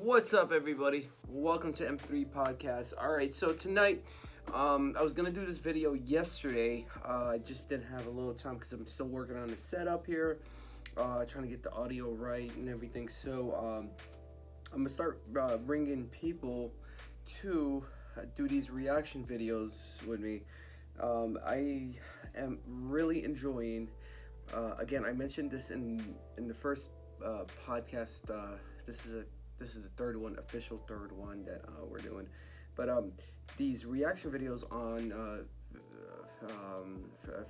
What's up, everybody? Welcome to M3 Podcast. All right, so tonight, I was gonna do this video yesterday. I just didn't have a little time because I'm still working on the setup here, trying to get the audio right and everything. So I'm gonna start bringing people to do these reaction videos with me. I am really enjoying. Again, I mentioned this in the first podcast. This is the third one, official third one that we're doing. But these reaction videos on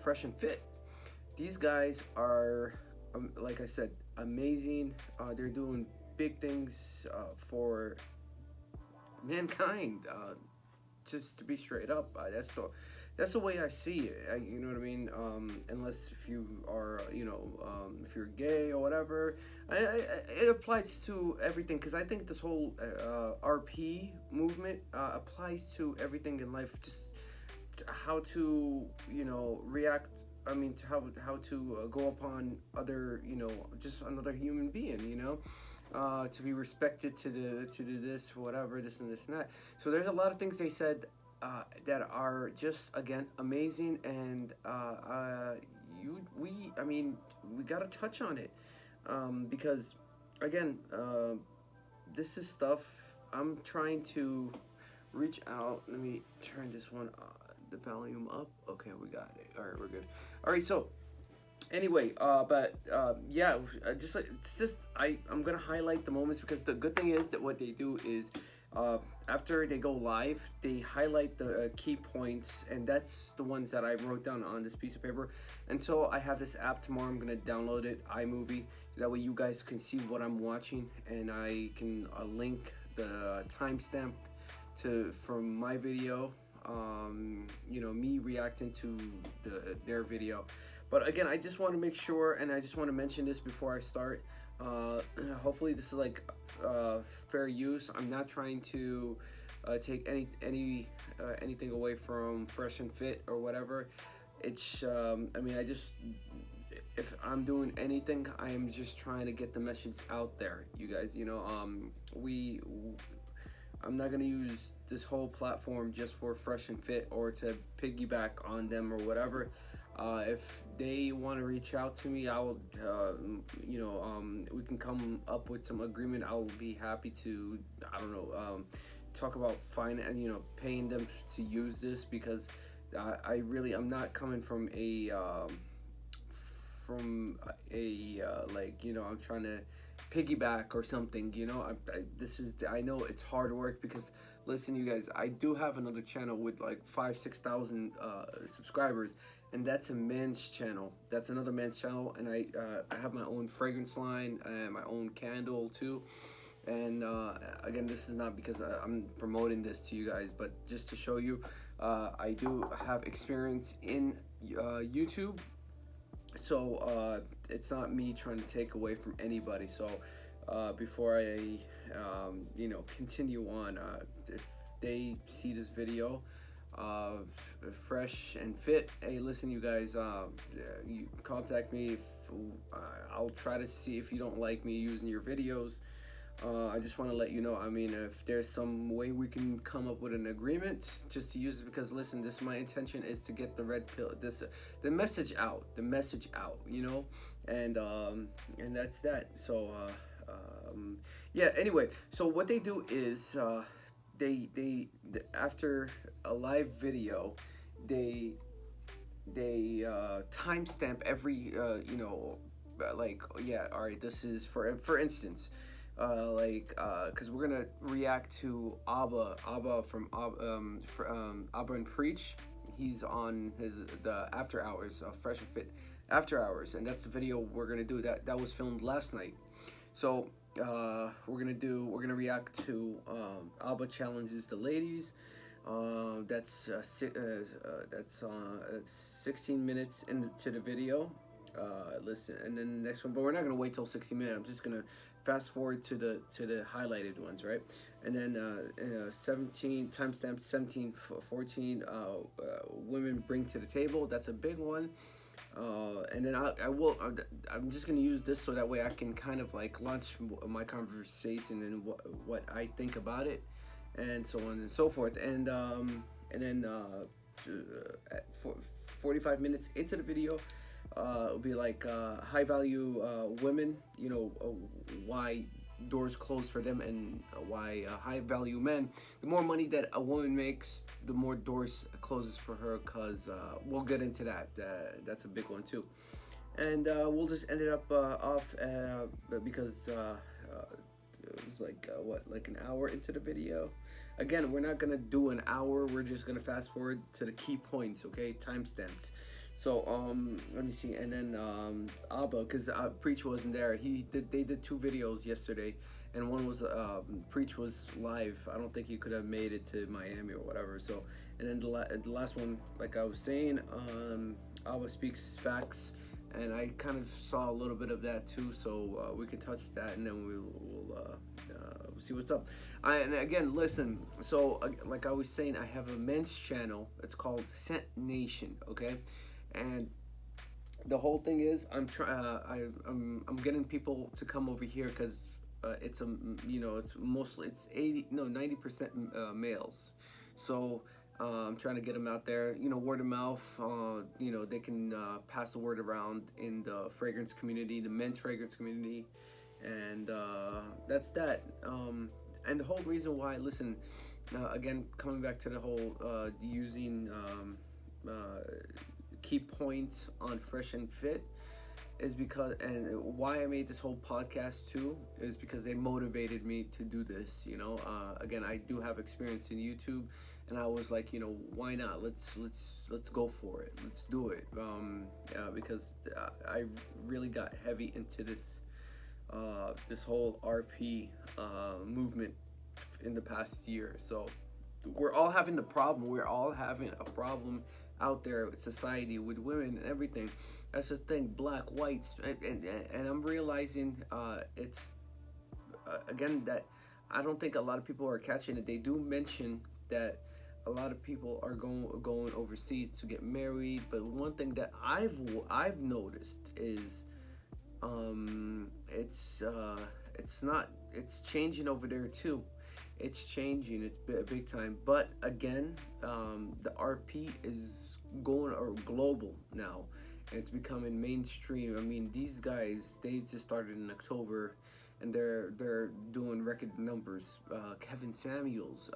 Fresh and Fit, these guys are, like I said, amazing. They're doing big things for mankind. Just to be straight up, that's the way I see it. You know what I mean? Unless if you are, if you're gay or whatever, it applies to everything. Because I think this whole RP movement applies to everything in life. Just how to, react. I mean, to how to go upon other, just another human being. To be respected, to do this, whatever, this and this and that. So there's a lot of things they said that are just, again, amazing, and we gotta touch on it because, again, this is stuff I'm trying to reach out. Let me turn this one, the volume up. Okay, we got it. All right, we're good. All right, so. Anyway, yeah, I'm gonna highlight the moments because the good thing is that what they do is, after they go live, they highlight the key points, and that's the ones that I wrote down on this piece of paper. Until I have this app tomorrow, I'm gonna download it, iMovie. That way you guys can see what I'm watching, and I can link the timestamp from my video. Me reacting to their video. But again, I just want to make sure, and I just want to mention this before I start. Hopefully this is like fair use. I'm not trying to take anything away from Fresh and Fit or whatever. It's if I'm doing anything, I am just trying to get the message out there. You guys, I'm not gonna use this whole platform just for Fresh and Fit or to piggyback on them or whatever. If they want to reach out to me, I will, we can come up with some agreement. I'll be happy to, talk about paying them to use this, because I'm not coming from I'm trying to piggyback or something. I know it's hard work because, listen, you guys, I do have another channel with like 5,000-6,000 subscribers, and that's a men's channel. That's another men's channel, and I have my own fragrance line and my own candle too. And again, this is not because I'm promoting this to you guys, but just to show you, I do have experience in YouTube. So it's not me trying to take away from anybody. So before I continue on, if they see this video, Fresh and Fit, hey, listen, you guys, you contact me. I'll try to see if you don't like me using your videos. I just want to let you know, if there's some way we can come up with an agreement just to use it, because, listen, my intention is to get the red pill, the message out, and that's that. So, yeah, anyway, so what they do is, they after a live video, they timestamp every, all right, this is for instance, because we're gonna react to Abba from Abbaandpreach. He's on the After Hours, Fresh and Fit After Hours, and that's the video we're gonna do. That was filmed last night. So we're gonna react to Abba challenges the ladies. That's 16 minutes into the video. Listen, and then the next one, but we're not gonna wait till 60 minutes. I'm just gonna fast forward to the highlighted ones, right? And then 17 timestamp 17:14. Women bring to the table. That's a big one. And then I'm just gonna use this so that way I can kind of like launch my conversation and what I think about it, and so on and so forth. And then at 45 minutes into the video, it'll be like high value women. Why doors close for them, and why high value men. The more money that a woman makes, the more doors closes for her. Cause we'll get into that. That's a big one too. And we'll just end it up off because it was like like an hour into the video. Again, we're not gonna do an hour. We're just gonna fast forward to the key points. Okay, time stamped. So let me see, and then Abba, because Preach wasn't there. They did 2 videos yesterday, and one was Preach was live. I don't think he could have made it to Miami or whatever. So, and then the last one, like I was saying, Abba speaks facts, and I kind of saw a little bit of that too. So we can touch that, and then we'll see what's up. And again, listen. So like I was saying, I have a men's channel. It's called Scent Nation. Okay. And the whole thing is, I'm getting people to come over here because it's it's mostly 90% males. So I'm trying to get them out there, word of mouth. They can pass the word around in the fragrance community, the men's fragrance community, and that's that. And the whole reason why, listen, again, coming back to the whole using key points on Fresh and Fit is because, and why I made this whole podcast too is because they motivated me to do this. Again, I do have experience in YouTube, and I was like, why not? Let's go for it. Let's do it. Because I really got heavy into this whole RP movement in the past year. So we're all having the problem. We're all having a problem out there with society, with women and everything. That's the thing, black, whites, and I'm realizing it's again that I don't think a lot of people are catching it. They do mention that a lot of people are going overseas to get married, but one thing that I've noticed is it's changing over there too. It's changing. It's big time. But again, the RP is going global now. It's becoming mainstream. I mean, these guys, they just started in October, and they're doing record numbers. Kevin Samuels,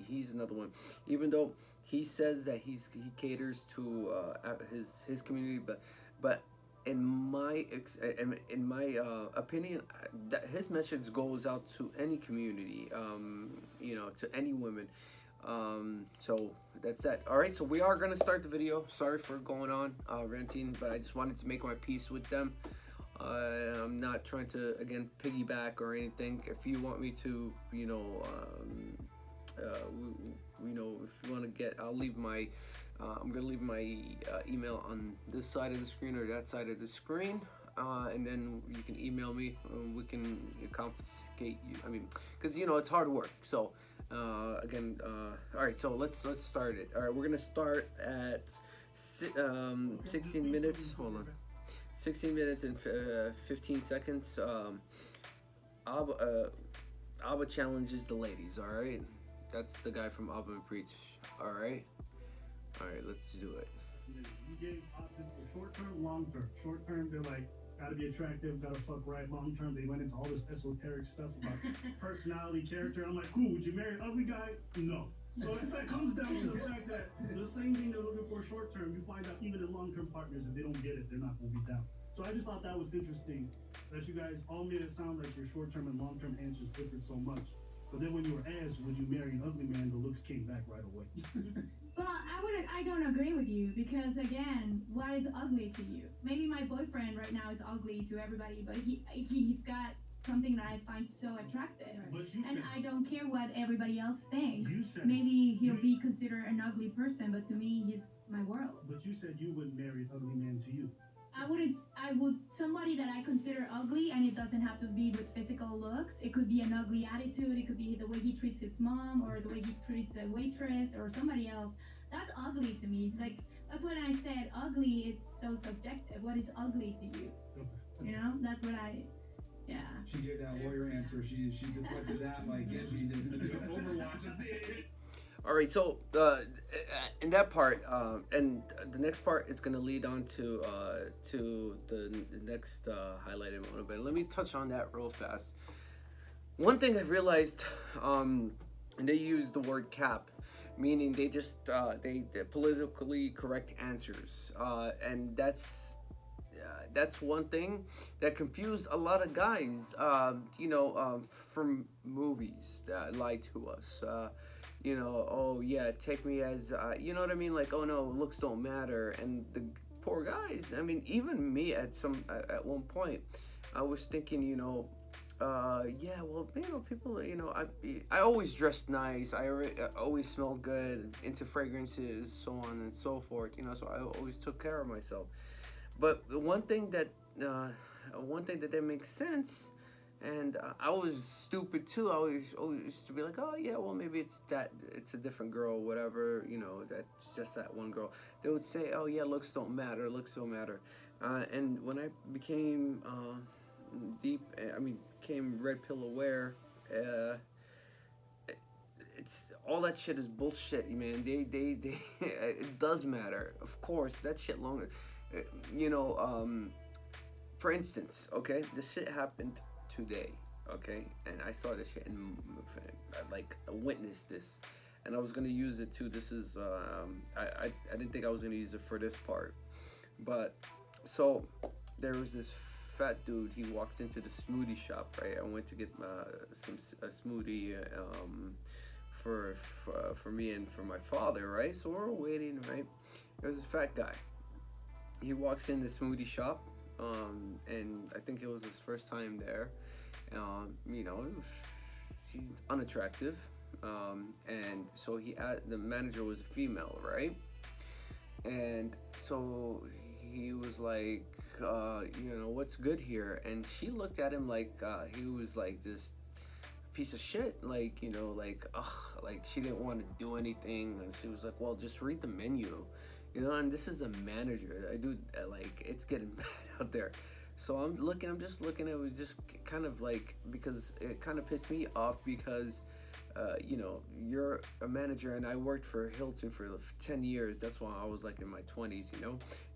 he's another one. Even though he says that he caters to his community, but in my opinion, that his message goes out to any community, to any women. So that's that. All right, so we are gonna start the video. Sorry for going on ranting, but I just wanted to make my peace with them. I'm not trying to again piggyback or anything. If you want me to, if you want to get, I'll leave my. I'm gonna leave my email on this side of the screen or that side of the screen, and then you can email me. We can confiscate you. I mean, because it's hard work. So again, all right. So let's start it. All right, we're gonna start at 16 minutes. Hold on, 16 minutes and 15 seconds. Abba challenges the ladies. All right, that's the guy from Abbaandpreach. All right. All right, let's do it. You gave options for short term, long term. Short term, they're like, gotta be attractive, gotta fuck right. Long term, they went into all this esoteric stuff about personality, character. I'm like, cool, would you marry an ugly guy? No. So if it comes down to the fact that the same thing they're looking for short term, you find out even in long term partners, if they don't get it, they're not gonna be down. So I just thought that was interesting that you guys all made it sound like your short term and long term answers differed so much. But then when you were asked, would you marry an ugly man, the looks came back right away. Well, I don't agree with you because again, what is ugly to you? Maybe my boyfriend right now is ugly to everybody, but he's got something that I find so attractive. And I don't care what everybody else thinks. Maybe he'll be considered an ugly person, but to me, he's my world. But you said you wouldn't marry an ugly man to you. I would somebody that I consider ugly, and it doesn't have to be with physical looks. It could be an ugly attitude. It could be the way he treats his mom or the way he treats a waitress or somebody else. That's ugly to me. It's like, that's when I said ugly is so subjective. What is ugly to you? Okay. You know, that's what yeah. She gave that lawyer answer. She deflected that like Genji did in Overwatch. All right, so in that part, and the next part is going to lead on to the next highlighted moment. But let me touch on that real fast. One thing I've realized, and they use the word cap, meaning they just they're politically correct answers, and that's one thing that confused a lot of guys, from movies that lie to us. Oh yeah, take me as, you know what I mean? Like, oh no, looks don't matter. And the poor guys, I mean, even me at one point, I was thinking, yeah, well, people, I always dressed nice. I always smelled good, into fragrances, so on and so forth, so I always took care of myself. But the one thing that didn't make sense, and I was stupid too. I always used to be like, oh yeah, well maybe it's a different girl, whatever, that's just that one girl. They would say, oh yeah, looks don't matter, and when I became became red pill aware, it's all that shit is bullshit, man. They it does matter, of course. That shit longer, for instance, okay, this shit happened today, okay, and I saw this shit and I witnessed this, and I was gonna use it too. This is I didn't think I was gonna use it for this part, but so there was this fat dude. He walked into the smoothie shop, right? I went to get a smoothie for me and for my father, right? So we're waiting, right? There's a fat guy. He walks in the smoothie shop, and I think it was his first time there. She's unattractive, and so the manager was a female, right? And so he was like, what's good here? And she looked at him like he was like this piece of shit, like she didn't want to do anything, and she was like, well, just read the menu. And this is a manager. I do it's getting bad out there. So I'm just looking. It was just kind of like, because it kind of pissed me off because, you're a manager and I worked for Hilton for 10 years. That's why I was like in my 20s,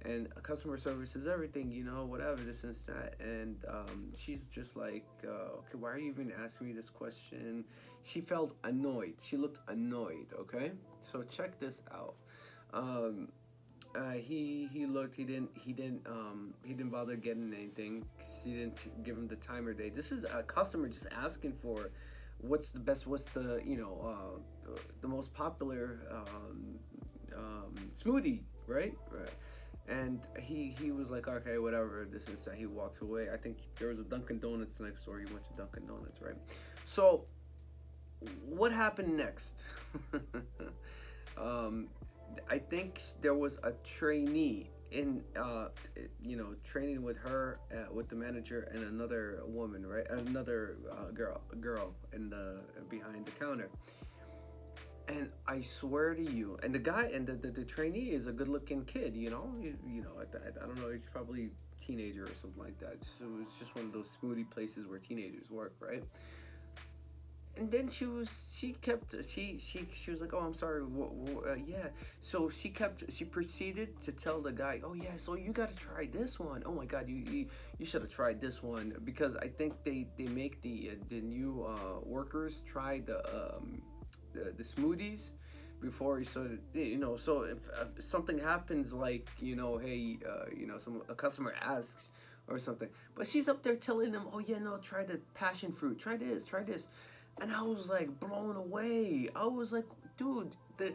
and customer service is everything, whatever, this and that. And she's just like, okay, why are you even asking me this question? She felt annoyed. She looked annoyed. Okay, so check this out. He looked. He didn't bother getting anything. She didn't give him the time or day. This is a customer just asking for what's the most popular smoothie, right? And he was like, okay, whatever, this and that. He walked away. I think there was a Dunkin' Donuts next door. He went to Dunkin' Donuts, right? So what happened next? I think there was a trainee in, training with her, with the manager and another woman, right? Another girl in behind the counter. And I swear to you, and the guy and the trainee is a good-looking kid, I don't know, he's probably teenager or something like that. So it was just one of those smoothie places where teenagers work, right? And then she was like, oh, I'm sorry, yeah. So she proceeded to tell the guy, oh yeah, so you got to try this one. Oh my God, you should have tried this one, because I think they make the new workers try the smoothies before, so if something happens, like, hey, a customer asks or something, but she's up there telling them, oh yeah, no, try the passion fruit, try this. And I was like blown away. I was like, dude, the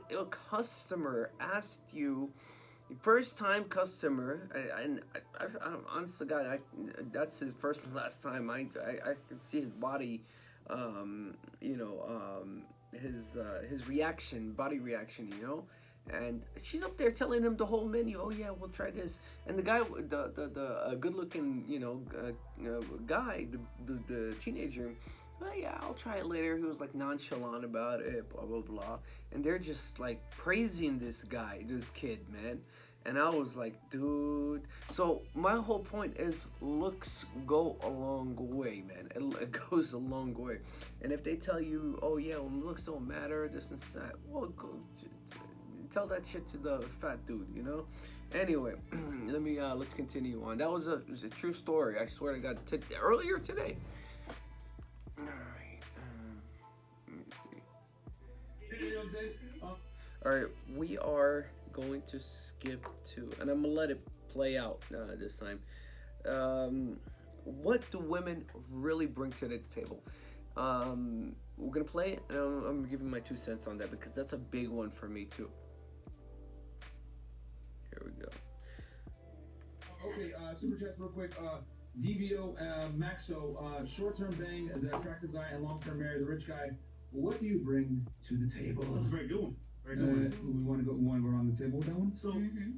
customer asked you, first time customer, and I'm honest to God, that's his first and last time. I could see his body, his reaction, body reaction, And she's up there telling him the whole menu. Oh yeah, we'll try this. And the guy, the good looking, guy, the teenager, well, yeah, I'll try it later. He was like nonchalant about it, blah blah blah, and they're just like praising this guy, this kid, man. And I was like, dude. So my whole point is, looks go a long way, man. It goes a long way. And if they tell you, oh yeah, well, looks don't matter, this and that, well, go tell that shit to the fat dude, you know. Anyway, let's continue on. That was a true story. I swear to God, earlier today. All right. Let me see. All right, we are going to skip to, and I'm gonna let it play out this time. What do women really bring to the table? We're gonna play it, and I'm giving my 2 cents on that because that's a big one for me too. Here we go. Okay, super chats real quick. DVO, Maxo, short-term bang, the attractive guy, and long-term marry, the rich guy. What do you bring to the table? That's a very good one. Very good one. We want to go around the table with that one. So,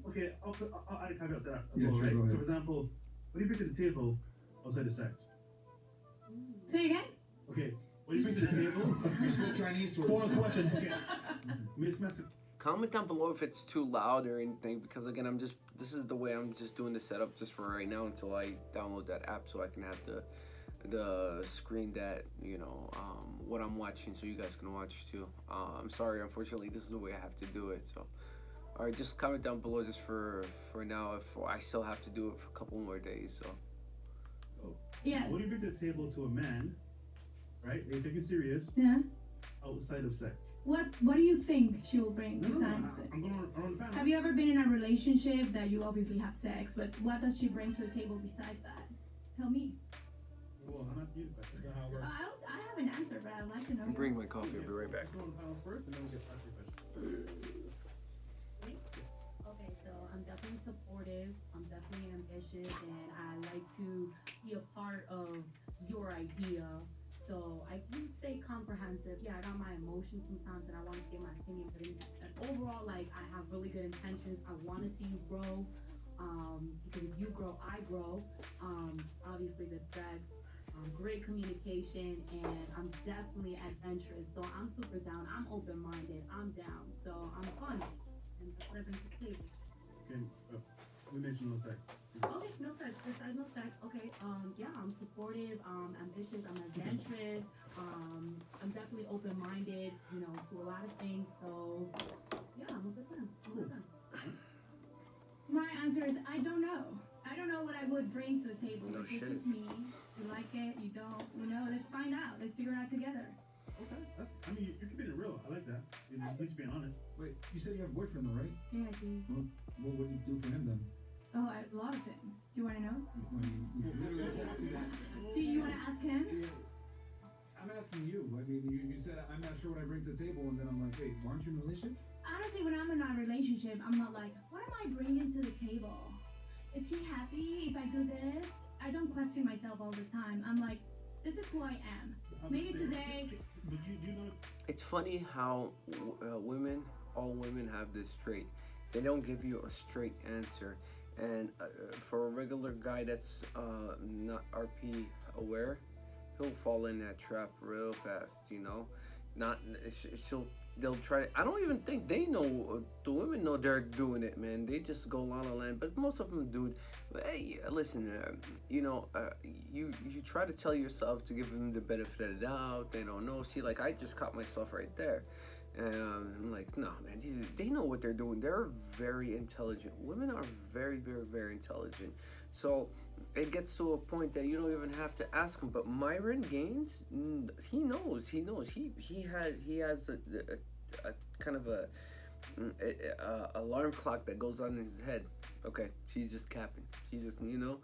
okay, I'll add a caveat to that. Yeah, sure, right? go ahead. So, for example, what do you bring to the table outside of sex? Say it again. Okay, what do you bring to the table? You spoke Chinese words. Foreign question. Okay. Miss Messi. Comment down below if it's too loud or anything, because again, this is the way I'm just doing the setup just for right now until I download that app so I can have the screen that, you know, what I'm watching so you guys can watch too. I'm sorry, unfortunately, this is the way I have to do it. So, all right, just comment down below just for now if I still have to do it for a couple more days. So, Yes. What do you bring to the table to a man, right? They take it serious Yeah. outside of sex. What do you think she will bring No, besides sex? I'm going around the panel. Have you ever been in a relationship that you obviously have sex, but what does she bring to the table besides that? Tell me. Well, I'm not you. That's not how it works. I have an answer, but I'd like to know. bring my coffee. I'll be right back. Let's go on the panel first, and then we'll get back to your question. Okay, so I'm definitely supportive, I'm definitely ambitious, and I like to be a part of your idea. So I can say comprehensive. Yeah, I got my emotions sometimes and I want to get my opinion, but overall, like, I have really good intentions. I want to see you grow, because if you grow, I grow. Obviously good sex, great communication, and I'm definitely adventurous. So I'm super down, I'm open-minded, I'm down. So I'm fun, and that's what I bring to the table. Okay, we mentioned no sex. Okay, no sex. Besides no sex. Okay. Yeah, I'm supportive. Ambitious. I'm adventurous. I'm definitely open-minded. You know, to a lot of things. So, yeah, I'm a good friend. My answer is I don't know. I don't know what I would bring to the table. No It's shit. just me. You like it, you don't. You know, let's find out. Let's figure it out together. Okay, I mean, you're keeping it real. I like that. At least being honest. Wait, you said you have a boyfriend though, right? Yeah, I do. What would you do for him then? Oh, a lot of things. Do you want to know? You literally just asked me that. Do you want to ask him? I'm asking you. I mean, you said I'm not sure what I bring to the table, and then I'm like, wait, aren't you in a relationship? Honestly, when I'm in a relationship, I'm not like, what am I bringing to the table? Is he happy if I do this? I don't question myself all the time. I'm like, this is who I am. Maybe today. But you know. it's funny how all women have this trait. They don't give you a straight answer. And for a regular guy that's not RP aware, he'll fall in that trap real fast, you know. They'll try to, I don't even think they know, the women know they're doing it, man. They just go la la land, but most of them do. Hey, listen, you know, you try to tell yourself to give them the benefit of the doubt. They don't know. See, like, I just caught myself right there. And I'm like, no, man, they know what they're doing. They're very intelligent. Women are very, very, very intelligent. So it gets to a point that you don't even have to ask him. But Myron Gaines, he knows. He has a kind of a alarm clock that goes on in his head. Okay, she's just capping. She's just, you know.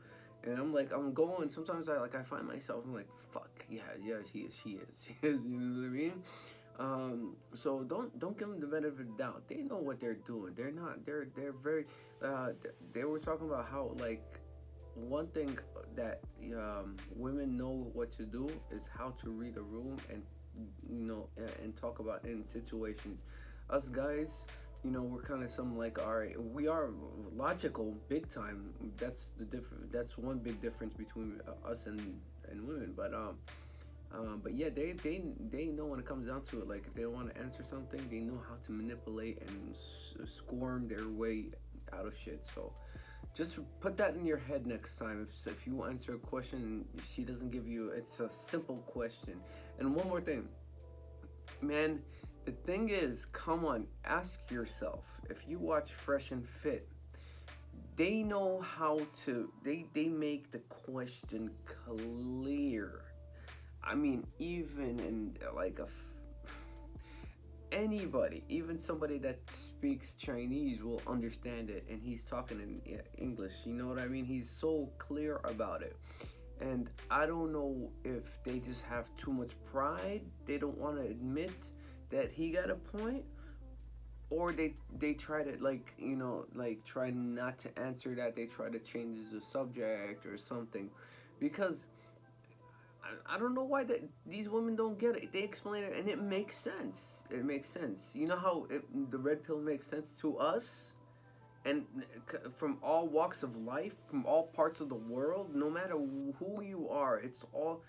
And I'm like, I'm going. Sometimes I find myself. I'm like, fuck, yeah, she is. You know what I mean? So don't give them the benefit of the doubt. They know what they're doing. They're very, they were talking about how, like, one thing that women know what to do is how to read a room and, you know, and talk about in situations. Us guys, you know, we're kind of like, all right, we are logical big time. That's one big difference between us and women. But But yeah, they know when it comes down to it. Like if they want to answer something, they know how to manipulate and squirm their way out of shit. So just put that in your head next time. If you answer a question, she doesn't give you. It's a simple question. And one more thing, man. The thing is, come on, ask yourself. If you watch Fresh and Fit, they know how to. They make the question clear. I mean, even in like anybody, even somebody that speaks Chinese will understand it, and he's talking in English. You know what I mean? He's so clear about it. And I don't know if they just have too much pride. They don't want to admit that he got a point, or they try to like try not to answer that. They try to change the subject or something, because I don't know why these women don't get it. They explain it and it makes sense. It makes sense. You know how the red pill makes sense to us, and from all walks of life, from all parts of the world, no matter who you are, it's all.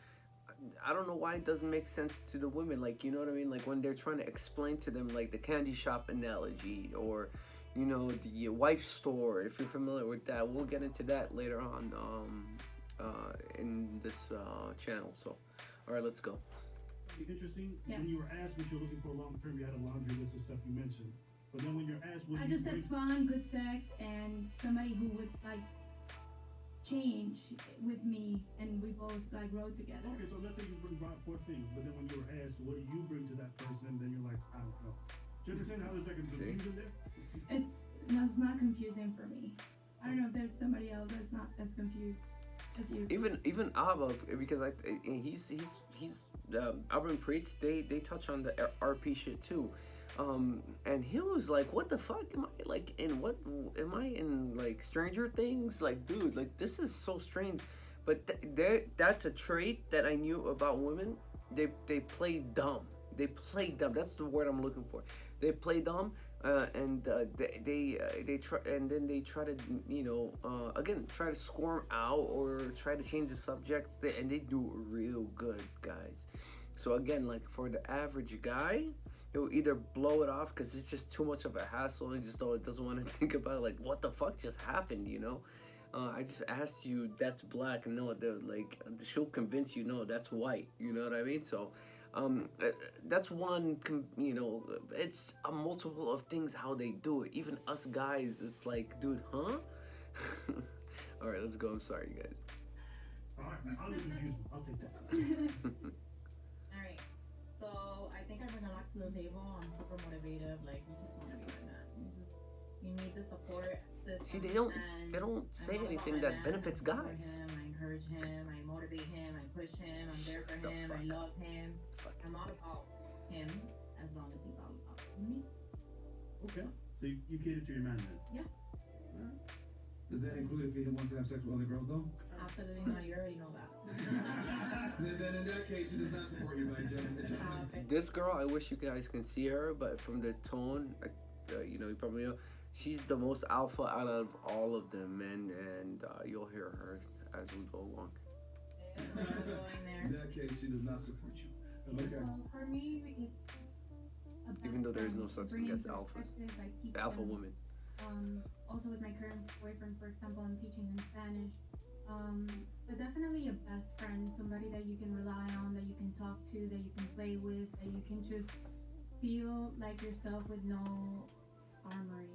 I don't know why it doesn't make sense to the women. Like, you know what I mean? Like when they're trying to explain to them, like the candy shop analogy, or the wife store. If you're familiar with that, we'll get into that later on. In this channel. So, all right, let's go. Interesting. Yes. When you were asked what you're looking for long term, you had a laundry list of stuff you mentioned. But then when you're asked what I you just said bring, fun, good sex, and somebody who would like change with me, and we both like grow together. okay, so let's say you brought 4 things, but then when you were asked what do you bring to that person, then you're like, I don't know. Do you understand how there's like a confusion there? It's not confusing for me. I don't know if there's somebody else that's not as confused as you. Even Abba, because he's Abbaandpreach, they touch on the RP shit too. And he was like, what the fuck am I like in, what am I in, like Stranger Things? Like, dude, like this is so strange. But that's a trait that I knew about women. They play dumb. They play dumb. That's the word I'm looking for. They play dumb, and they try, and then they try to again try to squirm out or try to change the subject, and they do real good, guys. So again, like for the average guy, he'll either blow it off because it's just too much of a hassle and just doesn't want to think about it, like what the fuck just happened, I just asked you that's black, and no, she'll convince you no, that's white. You know what I mean? So that's one, it's a multiple of things how they do it. Even us guys, it's like, dude, huh? All right, let's go. I'm sorry, you guys. All right, man, I'll confuse you. I'll take that. Alright, so I think I bring a lot to the table. I'm super motivative. Like, you just want to be my man. You need the support system. See, they don't and say I'm all about anything my that man. benefits I support guys. Him, I encourage him. I motivate him. I push him. I'm there for The him. fuck I up. love him. I'm all about him as long as he's all about me. Okay. So you cater to your man then? Does that include if he wants to have sex with other girls, though? Absolutely not. You already know that. Then in that case, she does not support you, by Jen. Okay. This girl, I wish you guys can see her, but from the tone, you probably know, she's the most alpha out of all of them, man, and you'll hear her as we go along. We're not going In there. that case, she does not support you. Okay. Well, for me, it's a best Even though there's no friend, such thing bringing as alphas. perspective, I teach Alpha them. woman. Also with my current boyfriend, for example, I'm teaching him Spanish. But definitely a best friend, somebody that you can rely on, that you can talk to, that you can play with, that you can just feel like yourself with no armory,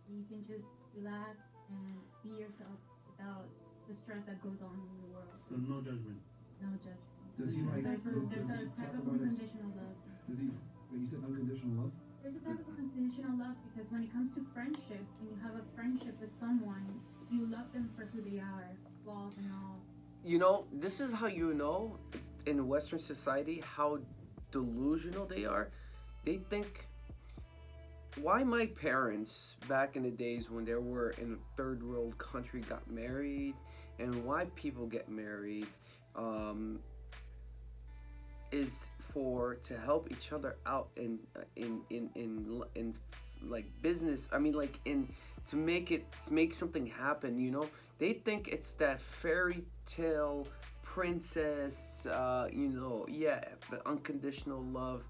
You can just relax and be yourself without the stress that goes on in the world. So no judgment. No judgment. Does he like? There's Does a he type talk of about his? unconditional love. Does he? Wait, you said unconditional love? There's a type of unconditional love because when it comes to friendship, when you have a friendship with someone, you love them for who they are, flaws and all. This is how you know in Western society how delusional they are. They think, why my parents back in the days when they were in a third world country got married, and why people get married is to help each other out in like business. I mean, like to make something happen. They think it's that fairy tale princess, yeah, the unconditional love.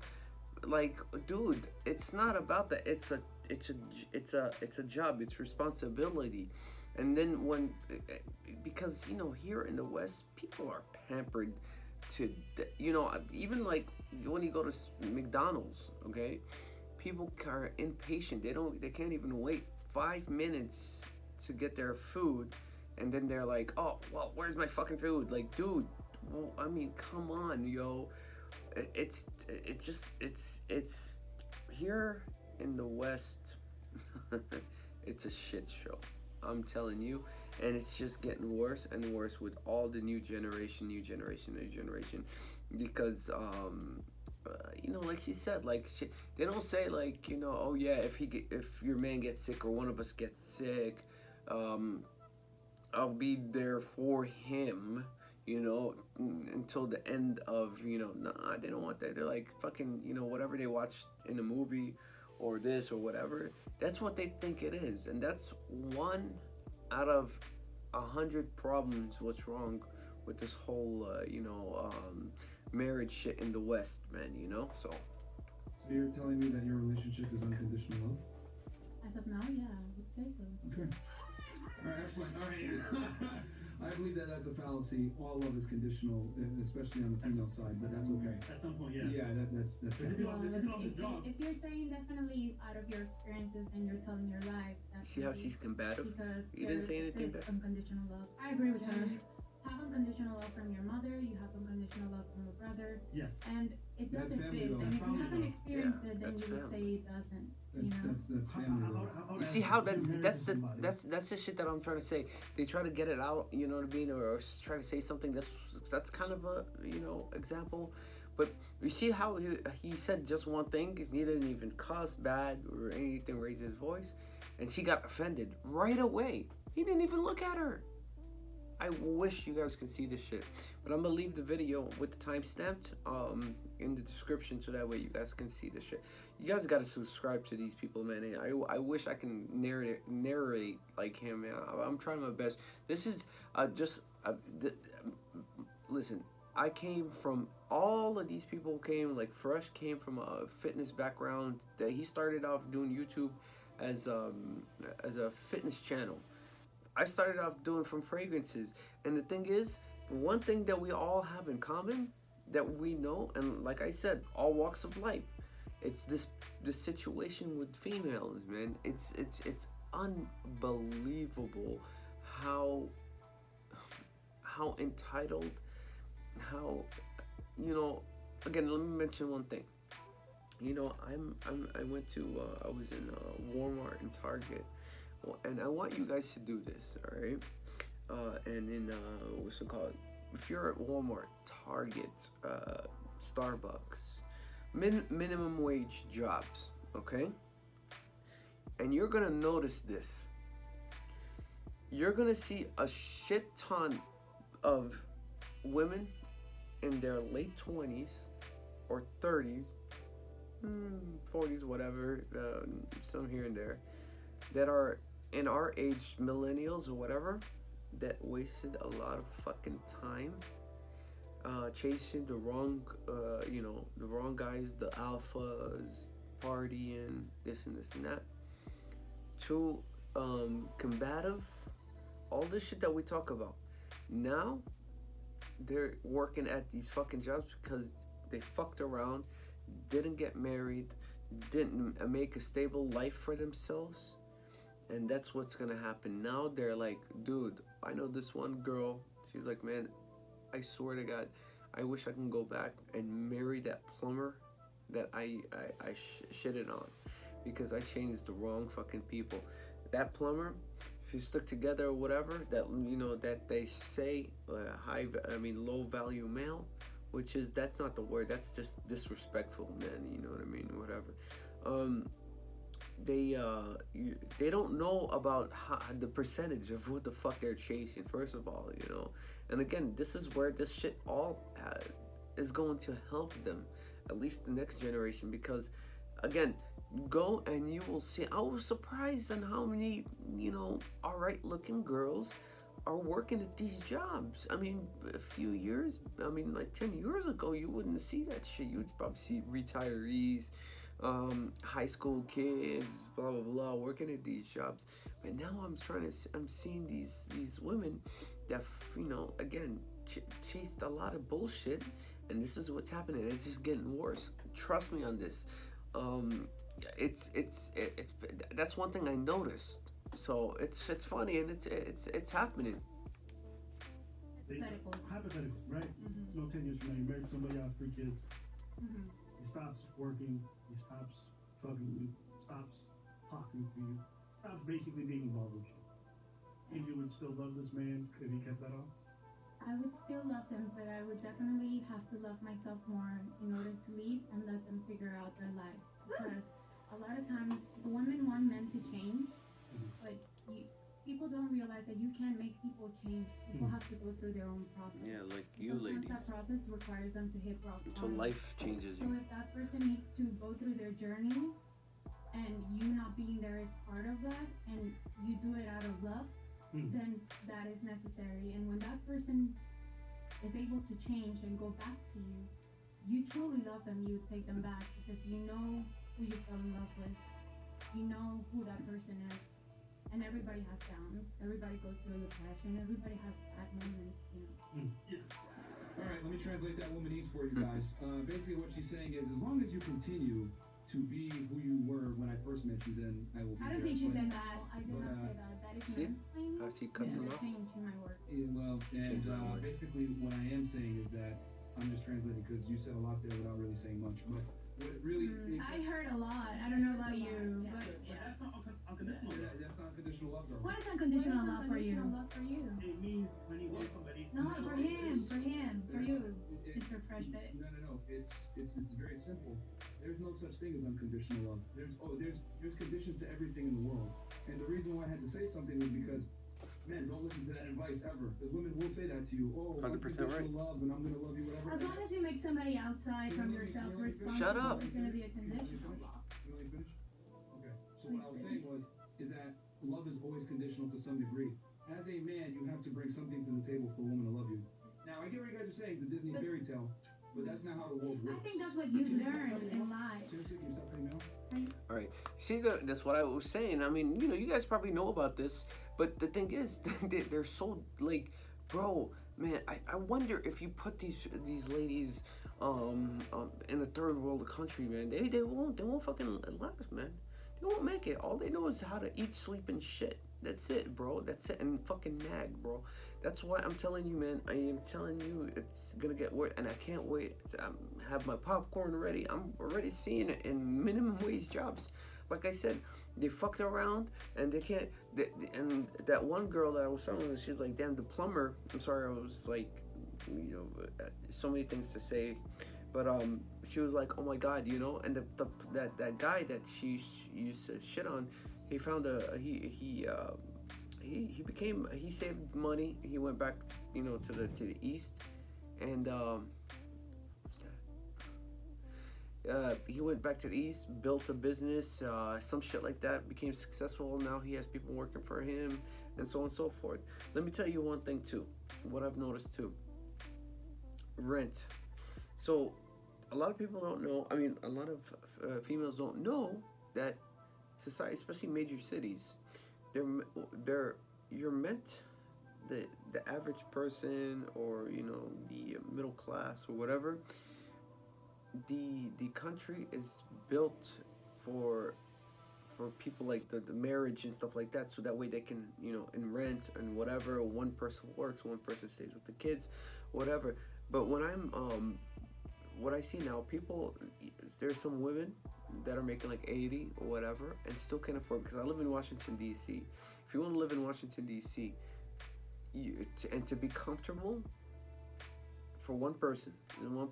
Like, dude, it's not about that. It's a job. It's responsibility. And then because here in the West, people are pampered to, even like when you go to McDonald's, okay, people are impatient. They can't even wait 5 minutes to get their food, and then they're like, oh well, where's my fucking food? Like, dude, well, I mean, come on, yo. It's here in the West. It's a shit show, I'm telling you. And it's just getting worse and worse with all the new generation, because like she said, like they don't say like, oh yeah, if your man gets sick or one of us gets sick, I'll be there for him, until the end of, nah, they don't want that. They're like fucking, whatever they watched in a movie or this or whatever, that's what they think it is. And that's one out of 100 problems what's wrong with this whole, marriage shit in the West, man, so. So you're telling me that your relationship is unconditional love? As of now, yeah, I would say so. Okay. All right, excellent. All right. I believe that that's a fallacy. All love is conditional, especially on the female side, but that's okay. At some point, yeah. Yeah, that's If you Well, lost your job. if you're saying definitely out of your experiences and you're telling your life, that's See how she's combative? because You didn't say there anything says bad. unconditional love. I agree with her. You have unconditional love from your mother, you have unconditional love from your brother, Yes. and it does That's family exist. love. And if you Family haven't love. experienced Yeah, it, then that's you would family. say it doesn't. You know? That's family love. You see how that's the shit that I'm trying to say. They try to get it out, you know what I mean, or try to say something that's kind of a example. But you see how he said just one thing. He didn't even cuss bad or anything, raise his voice, and she got offended right away. He didn't even look at her. I wish you guys could see this shit, but I'm gonna leave the video with the time stamped in the description so that way you guys can see this shit. You guys gotta subscribe to these people, man. I wish I can narrate like him, man. I'm trying my best. This is listen. I came from all of these people came like Fresh came from a fitness background. That he started off doing YouTube as a fitness channel. I started off doing from fragrances, and the thing is, one thing that we all have in common that we know, and like I said, all walks of life, it's this situation with females, man. It's unbelievable how entitled, how again, let me mention one thing. I went to I was in Walmart and Target. And I want you guys to do this, all right? And in what's it called? If you're at Walmart, Target, Starbucks, minimum wage jobs, okay? And you're gonna notice this. You're gonna see a shit ton of women in their late 20s or 30s, 40s, whatever, some here and there, that are in our age, millennials or whatever, that wasted a lot of fucking time chasing the wrong guys, the alphas, partying, this and that. Too combative, all this shit that we talk about. Now they're working at these fucking jobs because they fucked around, didn't get married, didn't make a stable life for themselves. And that's what's gonna happen. Now they're like, dude, I know this one girl. She's like, man, I swear to God, I wish I can go back and marry that plumber that I shitted on because I changed the wrong fucking people. That plumber, if you stuck together or whatever, that they say low value male, which is, that's not the word. That's just disrespectful, man. You know what I mean? Whatever. They don't know about the percentage of what the fuck they're chasing, first of all, and again, this is where this shit all is going to help them, at least the next generation, because again, go and you will see. I was surprised on how many alright looking girls are working at these jobs. I mean, a few years, I mean, like 10 years ago, you wouldn't see that shit. You would probably see retirees, high school kids, blah blah blah, working at these jobs. But now I'm seeing these women that again chased a lot of bullshit, and this is what's happening. It's just getting worse. Trust me on this. It's that's one thing I noticed. So it's funny, and it's happening. Hypothetical, right? Mm-hmm. 10 years from now, you married somebody, you have 3 kids. Mm-hmm. He stops working, he stops fucking with you, stops talking to you, stops basically being involved with you. And you would still love this man if he kept that on? I would still love them, but I would definitely have to love myself more in order to leave and let them figure out their life. Because a lot of times, women want men to change, but people don't realize that you can't make people change. People have to go through their own process. Yeah, like you Sometimes ladies. that process requires them to hit rock So bottom. life changes So you. if that person needs to go through their journey, and you not being there is part of that, and you do it out of love, then that is necessary. And when that person is able to change and go back to you, you truly love them, you would take them back because you know who you fell in love with. You know who that person is. And everybody has downs. Everybody goes through depression. Everybody has bad moments, All right, let me translate that womanese for you guys. Basically, what she's saying is, as long as you continue to be who you were when I first met you, then I will be I don't there. think she But- said that. I did not say that. That is See? mansplaining. How she cuts him It's a off. change in my work. Yeah, well, Change my and words. basically what I am saying is that I'm just translating because you said a lot there without really saying much. But what really, I heard a lot. I don't know about you, but But yeah. that's not unconditional love. that's not conditional love, though. What is unconditional love for you? Unconditional love for you? It means when you love somebody. No, For him, for you, It- Mr. Fresh Fit. No. It's very simple. There's no such thing as unconditional love. There's conditions to everything in the world. And the reason why I had to say something was because men don't listen to that advice ever. Because women will say that to you. Oh, 100% right. unconditional love, and I'm gonna love you, whatever. As long as you make somebody outside from yourself responsible, Shut up. it's gonna be a conditional love. You let me finish? Okay. So what I was saying is that love is always conditional to some degree. As a man, you have to bring something to the table for a woman to love you. Now, I get what you guys are saying, the Disney fairy tale, but that's not how the world works. I think that's what you've learned in life. Seriously, can you stop cutting me off? All right. See, that's what I was saying. I mean, you guys probably know about this, but the thing is, they're so like, bro, man. I wonder if you put these ladies in the third world country, man, they won't fucking last, man. They won't make it. All they know is how to eat, sleep, and shit. That's it, bro. That's it. And fucking nag, bro. That's why I'm telling you, man. I am telling you, it's gonna get worse, and I can't wait to have my popcorn ready. I'm already seeing it in minimum wage jobs. Like I said, they fucked around, and they can't. And that one girl that I was talking with, she's like, "Damn, the plumber." I'm sorry, I was like, so many things to say. But she was like, "Oh my God," and that guy that she used to shit on, he found he saved money. He went back, to the east, and what's that? He went back to the east, built a business, some shit like that, became successful. Now he has people working for him, and so on and so forth. Let me tell you one thing too. What I've noticed too. Rent. So, a lot of people don't know. I mean, a lot of females don't know that society, especially major cities, you're meant, the average person, or the middle class or whatever. The country is built for people like the marriage and stuff like that, so that way they can in rent and whatever. One person works, one person stays with the kids, whatever. But when what I see now, there's some women that are making like 80 or whatever and still can't afford, because I live in Washington, D.C. If you want to live in Washington, D.C., and to be comfortable for one person, I'm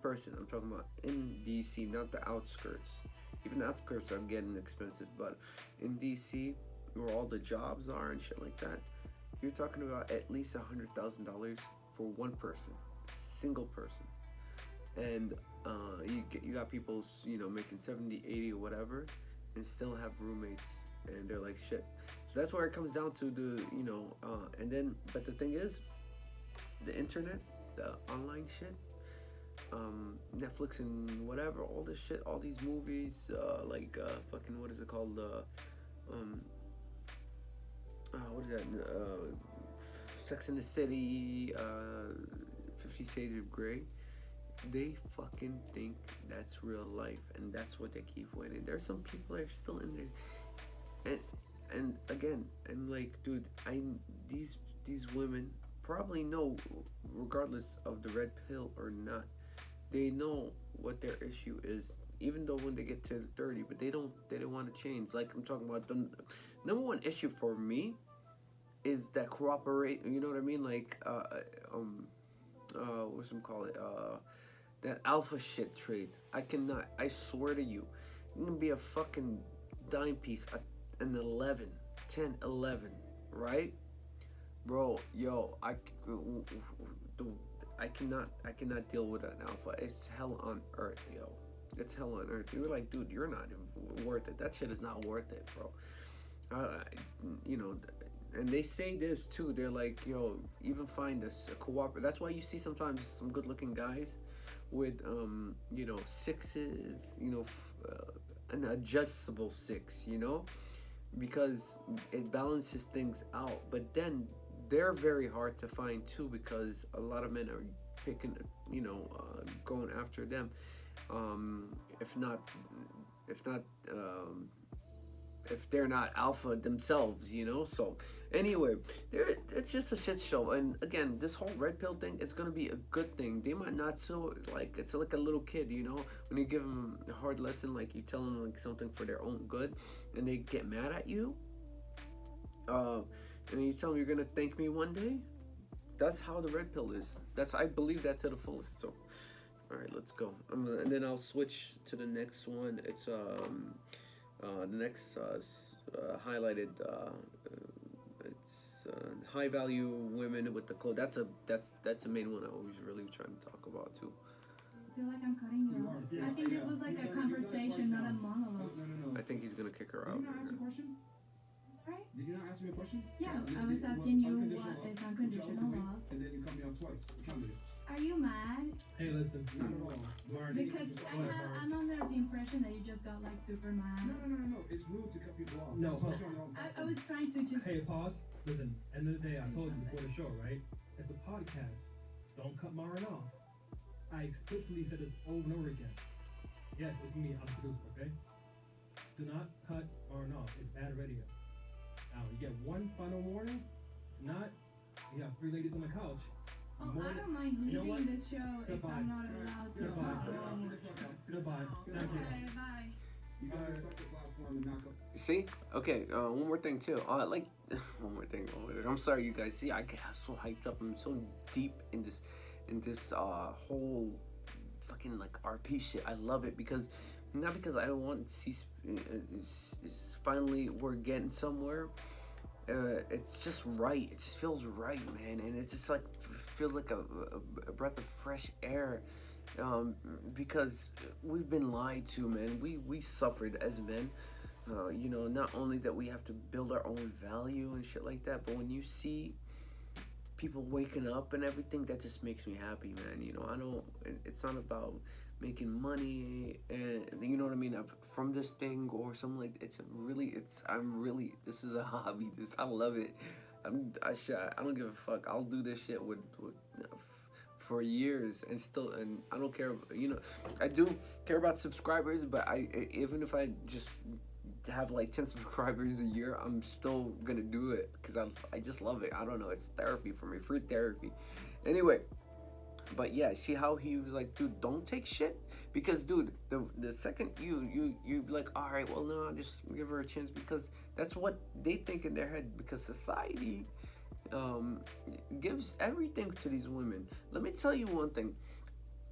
talking about in D.C., not the outskirts. Even the outskirts are getting expensive, but in D.C., where all the jobs are and shit like that, you're talking about at least $100,000 for one person, single person. And you got people, making 70, 80 or whatever, and still have roommates and they're like shit. So that's where it comes down to the, and then, but the thing is, the internet, the online shit, Netflix and whatever, all this shit, all these movies, fucking, what is it called, what is that, Sex and the City, 50 Shades of Grey, they fucking think that's real life, and that's what they keep winning. There's some people that are still in there, and again, and like, dude, these women probably know, regardless of the red pill or not, they know what their issue is, even though when they get to 30, but they don't want to change. Like, I'm talking about the number one issue for me is that cooperate, you know what I mean? Like, what's them call it? That alpha shit trade. I swear to you, you're gonna be a fucking dime piece at an 11, 10, 11, right? Bro, yo, I cannot deal with an alpha. It's hell on earth, yo. It's hell on earth. You're like, dude, you're not worth it. That shit is not worth it, bro. And they say this too. They're like, yo, even find us a cooperative. That's why you see sometimes some good-looking guys with, sixes, an adjustable six, because it balances things out. But then they're very hard to find too, because a lot of men are picking, going after them. If they're not alpha themselves, So anyway, it's just a shit show. And again, this whole red pill thing is gonna be a good thing. They might not, so like, it's like a little kid, when you give them a hard lesson, like you tell them like something for their own good, and they get mad at you, and you tell them you're gonna thank me one day. That's how the red pill is. I believe that to the fullest. So, all right, let's go. And then I'll switch to the next one. It's the next highlighted. It's high value women with the clothes. That's the main one I always really trying to talk about too. I feel like I'm cutting you off. Yeah, I think this was like a conversation, not a monologue. No. I think he's gonna kick her out. Did you not ask a question? Right? Did you not ask me a question? Yeah, I was asking you what is unconditional love. And then you cut me off twice. Which one did it? Are you mad? Hey, listen. Not at all. Because I'm under the impression that you just got like super mad. No. It's rude to cut people off. No, Especially on your own I was trying to just. Hey, pause. Listen, end of the day, I told you before the show, right? It's a podcast. Don't cut Maren off. I explicitly said this over and over again. Yes, it's me. I'm the producer, okay? Do not cut Maren off. It's bad radio. Now, you get one final warning. If not, you have 3 ladies on the couch. Oh, I don't mind You know leaving what? the show if Goodbye. I'm not allowed to Goodbye. talk. Goodbye. Thank you. Okay, bye. You gotta respect the platform and not cut. See? Okay, one more thing too. One more thing. I'm sorry, you guys. See, I get so hyped up. I'm so deep in this whole fucking like RP shit. I love it because not because I don't want to see. Finally, we're getting somewhere. It's just right. It just feels right, man, and it just like feels like a breath of fresh air. Because we've been lied to, man. We suffered as men. Not only that we have to build our own value and shit like that, but when you see people waking up and everything, that just makes me happy, man. It's not about making money and you know what I mean from this thing or something like that. This is a hobby. I love it. I don't give a fuck. I'll do this shit with for years and I don't care. I do care about subscribers, but even if I just have like 10 subscribers a year, I'm still gonna do it because I just love it. I don't know. It's therapy for me, free therapy. Anyway, but yeah, see how he was like, dude, don't take shit, because dude, the second you like, all right, well, no, just give her a chance, because that's what they think in their head, because society gives everything to these women. Let me tell you one thing.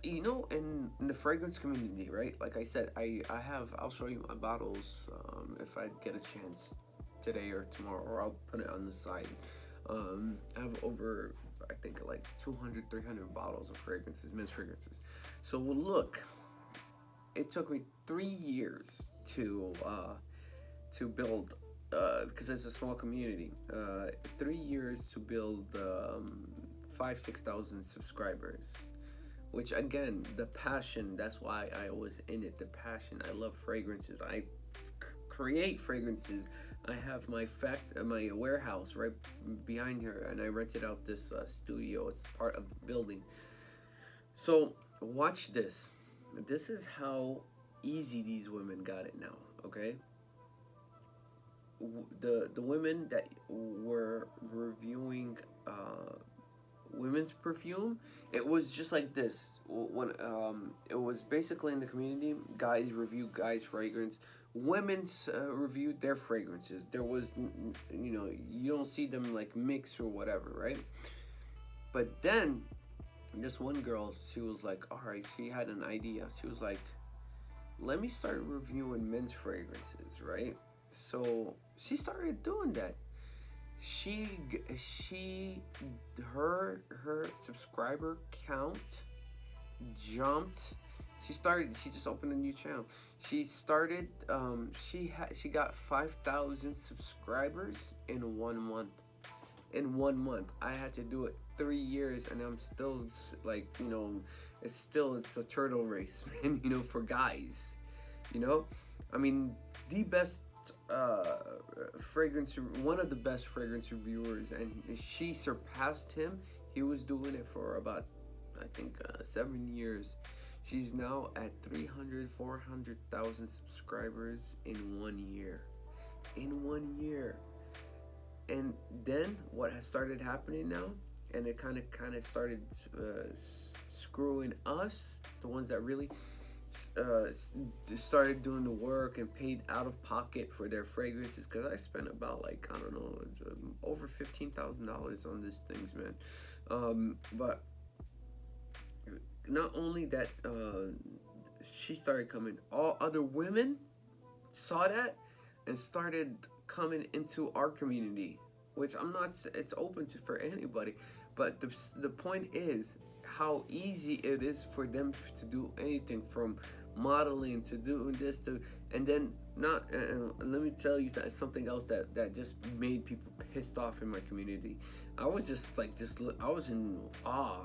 In the fragrance community, right? Like I said, I'll show you my bottles if I get a chance today or tomorrow, or I'll put it on the side. I have over, I think, like 200, 300 bottles of fragrances, men's fragrances. So look, it took me 3 years to build because it's a small community. 3 years to build 5,000-6,000 subscribers. Which again, the passion. That's why I was in it. The passion. I love fragrances. I create fragrances. I have my warehouse right behind here, and I rented out this studio. It's part of the building. So watch this. This is how easy these women got it now. Okay. The women that were reviewing women's perfume, it was just like this. When it was basically in the community, guys review guys' fragrance, women's reviewed their fragrances. There was, you don't see them like mix or whatever, right? But then this one girl, she was like, all right, she had an idea. She was like, let me start reviewing men's fragrances, right? So she started doing that. Her subscriber count jumped. She just opened a new channel. She started she got 5,000 subscribers in 1 month. In 1 month. I had to do it 3 years, and I'm still like, it's a turtle race, man, for guys. I mean, the best one of the best fragrance reviewers, and she surpassed him. He was doing it for about, I think, 7 years. She's now at 400,000 subscribers in 1 year. In 1 year. And then what has started happening now, and it kind of started screwing us, the ones that really started doing the work and paid out of pocket for their fragrances, because I spent about, like, I don't know, over $15,000 on these things, man. But not only that, she started coming, all other women saw that and started coming into our community, which it's open for anybody. But the point is how easy it is for them to do anything, from modeling to doing this and then not. Let me tell you that something else that just made people pissed off in my community. I was I was in awe.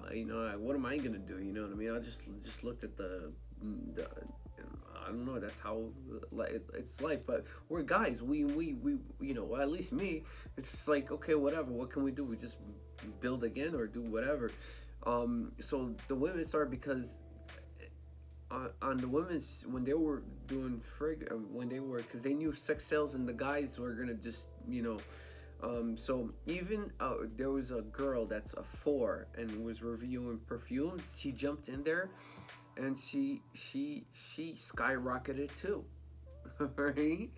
What am I gonna do? You know what I mean? I just looked at the I don't know. That's how it's life. But we're guys. We well, at least me. It's like, okay, whatever. What can we do? We just build again or do whatever. So the women started, because on the women's, when they were doing because they knew sex sales and the guys were gonna just so even there was a girl that's a 4 and was reviewing perfumes. She jumped in there, and she skyrocketed too, right?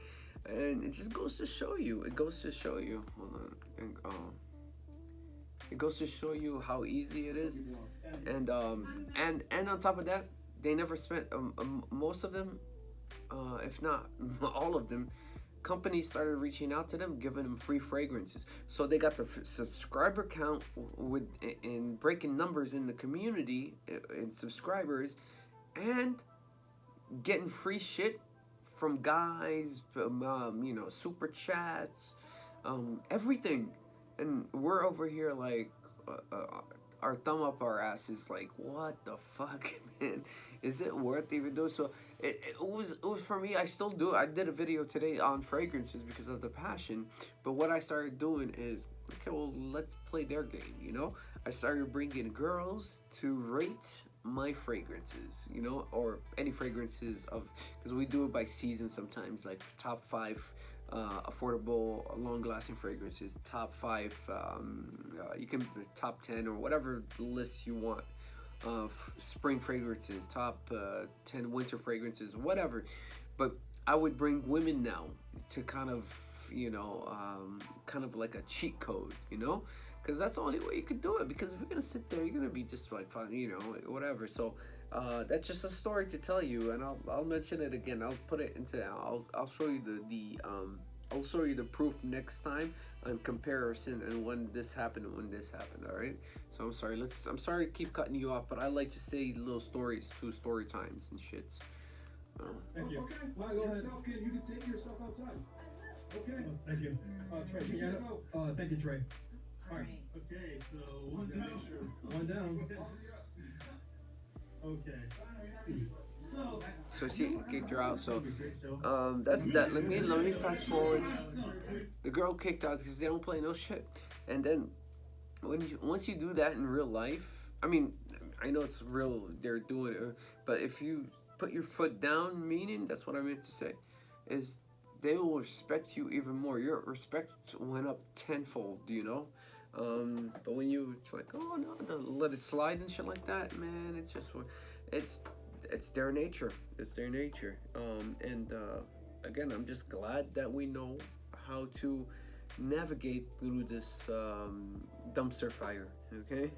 And it just goes to show you. Hold on. It goes to show you how easy it is, and on top of that, they never spent most of them, if not all of them. Companies started reaching out to them, giving them free fragrances. So they got the subscriber count in breaking numbers in the community in subscribers, and getting free shit from guys, super chats, everything. And we're over here like, our thumb up our asses, like, what the fuck, man? Is it worth even doing? So it was for me. I still do it. I did a video today on fragrances because of the passion. But what I started doing is, okay, well, let's play their game, I started bringing girls to rate my fragrances, or any fragrances because we do it by season sometimes, like top 5 affordable, long-lasting fragrances, top 5, you can top 10 or whatever list you want, spring fragrances, top 10 winter fragrances, whatever. But I would bring women now to kind of like a cheat code, because that's the only way you could do it. Because if you're gonna sit there, you're gonna be just like fine, whatever. So that's just a story to tell you, and I'll mention it again. I'll put it into. I'll show you I'll show you the proof next time on comparison and when this happened and when this happened. All right. So I'm sorry to keep cutting you off, but I like to say little stories too, story times and shits. Thank you. Okay. Well, you can take yourself outside. Okay. Oh, thank you. Trey, can you add it? Thank you, Trey. Alright. Okay, so one down. One down. Okay. So. So she kicked her out. So Great show. that's that. Let me fast forward. The girl kicked out because they don't play no shit. And then once you do that in real life, I mean, I know it's real. They're doing it, but if you put your foot down, meaning that's what I meant to say, is they will respect you even more. Your respect went up tenfold. You know. But when you it's like, oh no, let it slide and shit like that, man, it's just it's their nature. It's their nature. And again, I'm just glad that we know how to navigate through this dumpster fire. Okay.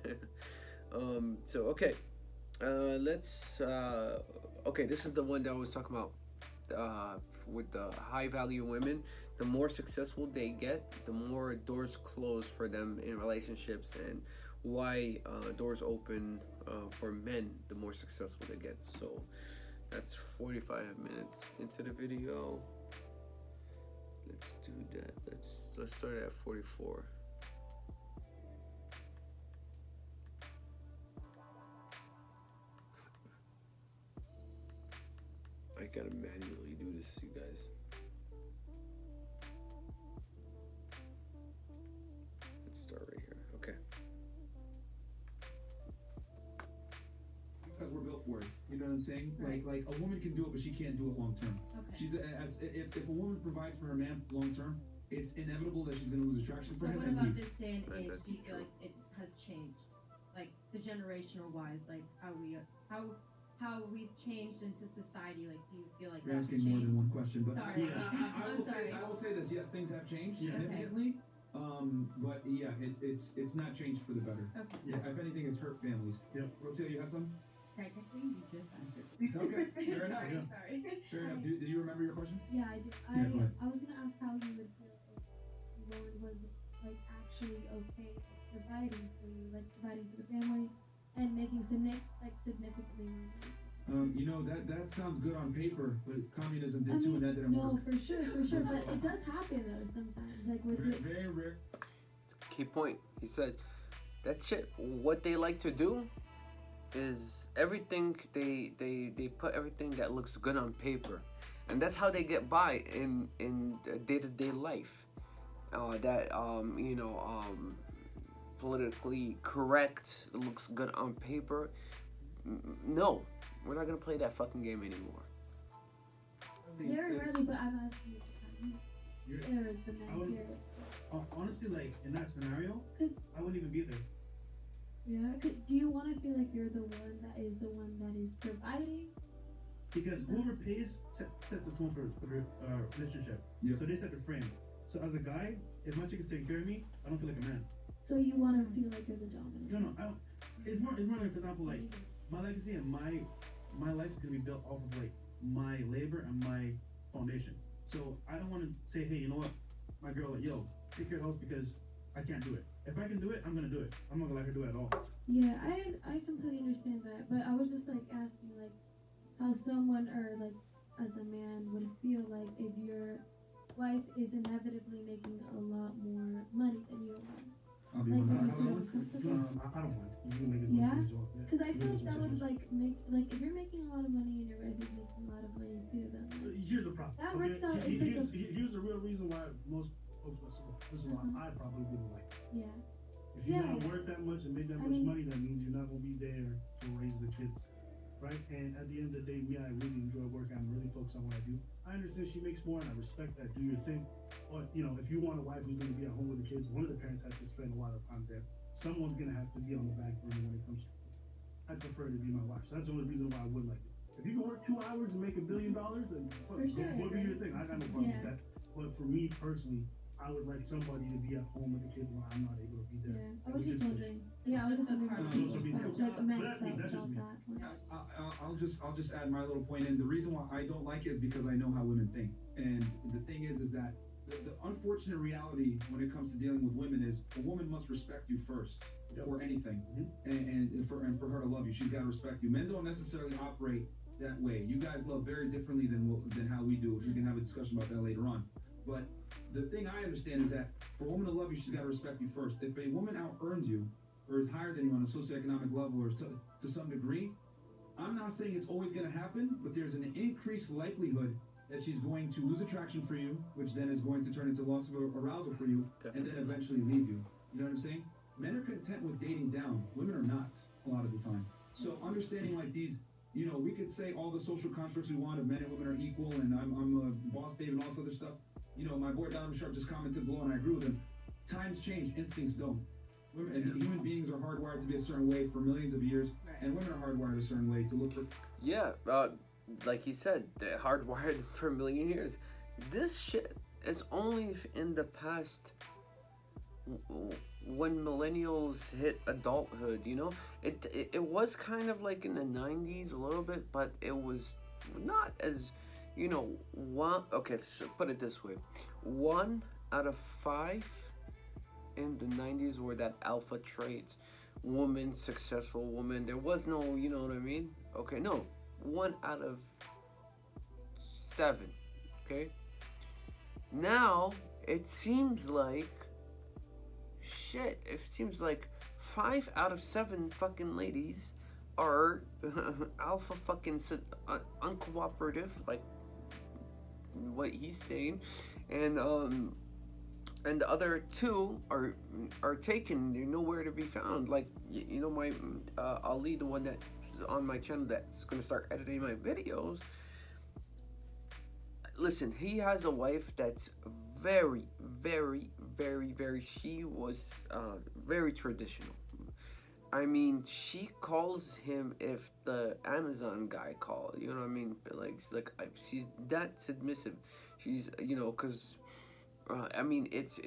So okay, let's. Okay, this is the one that I was talking about. With the high value women, the more successful they get, the more doors close for them in relationships, and why doors open for men the more successful they get. So that's 45 minutes into the video. Let's do that. Let's start at 44. I gotta manually do this, you guys. Let's start right here. Okay. Because we're built for it. You know what I'm saying? Right. Like a woman can do it, but she can't do it long term. Okay. If a woman provides for her man long term, it's inevitable that she's gonna lose attraction So for him what and about leave. this day and age? That's Do you feel true. like it has changed, like the generational wise, like how we've changed into society? Like, do you feel like You're that's asking changed? more than one question, but Sorry. Yeah. I'm sorry. I will say this. Yes, things have changed Yes. significantly. But yeah, it's not changed for the better. Okay. Yeah. If anything, it's hurt families. Yep. Rocio, you had some? Technically, you just answered. Okay, fair enough. Sorry, Yeah. sorry. Fair enough. Do you remember your question? Yeah, I do. Yeah, go ahead. I was gonna ask how you would feel if Lord was like actually okay with providing for you, like providing for the family and making significantly more money. You know that sounds good on paper, but communism did too, and that didn't no, work. for sure, but it does happen though sometimes. Like with Very, it, very rare. Key point. He says that shit. What they like to do is everything. They put everything that looks good on paper, and that's how they get by in day-to-day life. Politically correct looks good on paper. No, we're not gonna play that fucking game anymore. very rarely, but I'm asking you You're- or the I men would- here. Honestly, like in that scenario, 'Cause- I wouldn't even be there. Yeah, do you want to feel like you're the one that is providing? Because whoever pays sets the tone for the relationship. Yeah. So they set the frame. So as a guy, if my chick is taking care of me, I don't feel like a man. So you want to feel like you're the dominant. No, I don't. It's more like, for example, like my legacy and my life is gonna be built off of like my labor and my foundation. So I don't want to say, hey, you know what, my girl, like, yo, take care of the house because I can't do it. If I can do it, I'm gonna do it. I'm not gonna let her do it at all. Yeah, I completely understand that, but I was just like asking like how someone or like as a man would feel like if your wife is inevitably making a lot more money than you are. I'll be Like, one. do you I'll- feel I'll- comfortable? I don't mind. You can make as Yeah? much as you want. Because I feel like that would Business like make like if you're making a lot of money and your wife is making a lot of money too, then like, Here's the problem. That works out. It's like Here's the real reason why most folks are so. This is why I probably wouldn't like. yeah. If you're Yeah. not worth that much and make that I much mean- money, that means you're not gonna be there to raise the kids, right? And at the end of the day, I really enjoy work. I'm really focused on what I do. I understand she makes more, and I respect that. Do your thing. But if you want a wife who's gonna be at home with the kids, one of the parents has to spend a lot of time there. Someone's gonna have to be on the back burner when it comes to. I prefer to be my wife. So that's the only reason why I would like it. If you can work 2 hours and make $1 billion, then fuck, For sure. go do your thing. I got no problem Yeah. with that. But for me personally, I would like somebody to be at home with the kids when I'm not able to be there. Yeah. I And was we just finish. wondering. Yeah, I was just That's wondering. hard. how So be like, cool. like a man But that's me, felt that's just about me. that. Like, I'll just add my little point in. The reason why I don't like it is because I know how women think. And the thing is that the unfortunate reality when it comes to dealing with women is a woman must respect you first before anything. And for her to love you, she's got to respect you. Men don't necessarily operate that way. You guys love very differently than how we do. We can have a discussion about that later on. But the thing I understand is that for a woman to love you, she's got to respect you first. If a woman out earns you or is higher than you on a socioeconomic level or to some degree, I'm not saying it's always going to happen, but there's an increased likelihood that she's going to lose attraction for you, which then is going to turn into loss of arousal for you, and then eventually leave you. You know what I'm saying? Men are content with dating down. Women are not a lot of the time. So understanding like these, you know, we could say all the social constructs we want of men and women are equal, and I'm a boss babe and all this other stuff. You know, my boy Donovan Sharp just commented below, and I agree with him. Times change, instincts don't. Human beings are hardwired to be a certain way for millions of years, and women are hardwired a certain way to look for. Yeah, like he said, they're hardwired for a million years. This shit is only in the past. When millennials hit adulthood, you know, it was kind of like in the 90s a little bit, but it was not as, you know, so put it this way, 1 out of 5 in the 90s were that alpha traits, woman, successful woman. There was no, you know what I mean? Okay, no, 1 out of 7. Okay, now it seems like shit. It seems like 5 out of 7 fucking ladies are alpha fucking uncooperative, like what he's saying, and the other 2 are taken. They're nowhere to be found. Like you know, my Ali, the one that's on my channel that's gonna start editing my videos. Listen, he has a wife that's very, very, very, very. She was very traditional. I mean, she calls him if the Amazon guy called. You know what I mean? Like she's that submissive. She's, you know, cause I mean, it's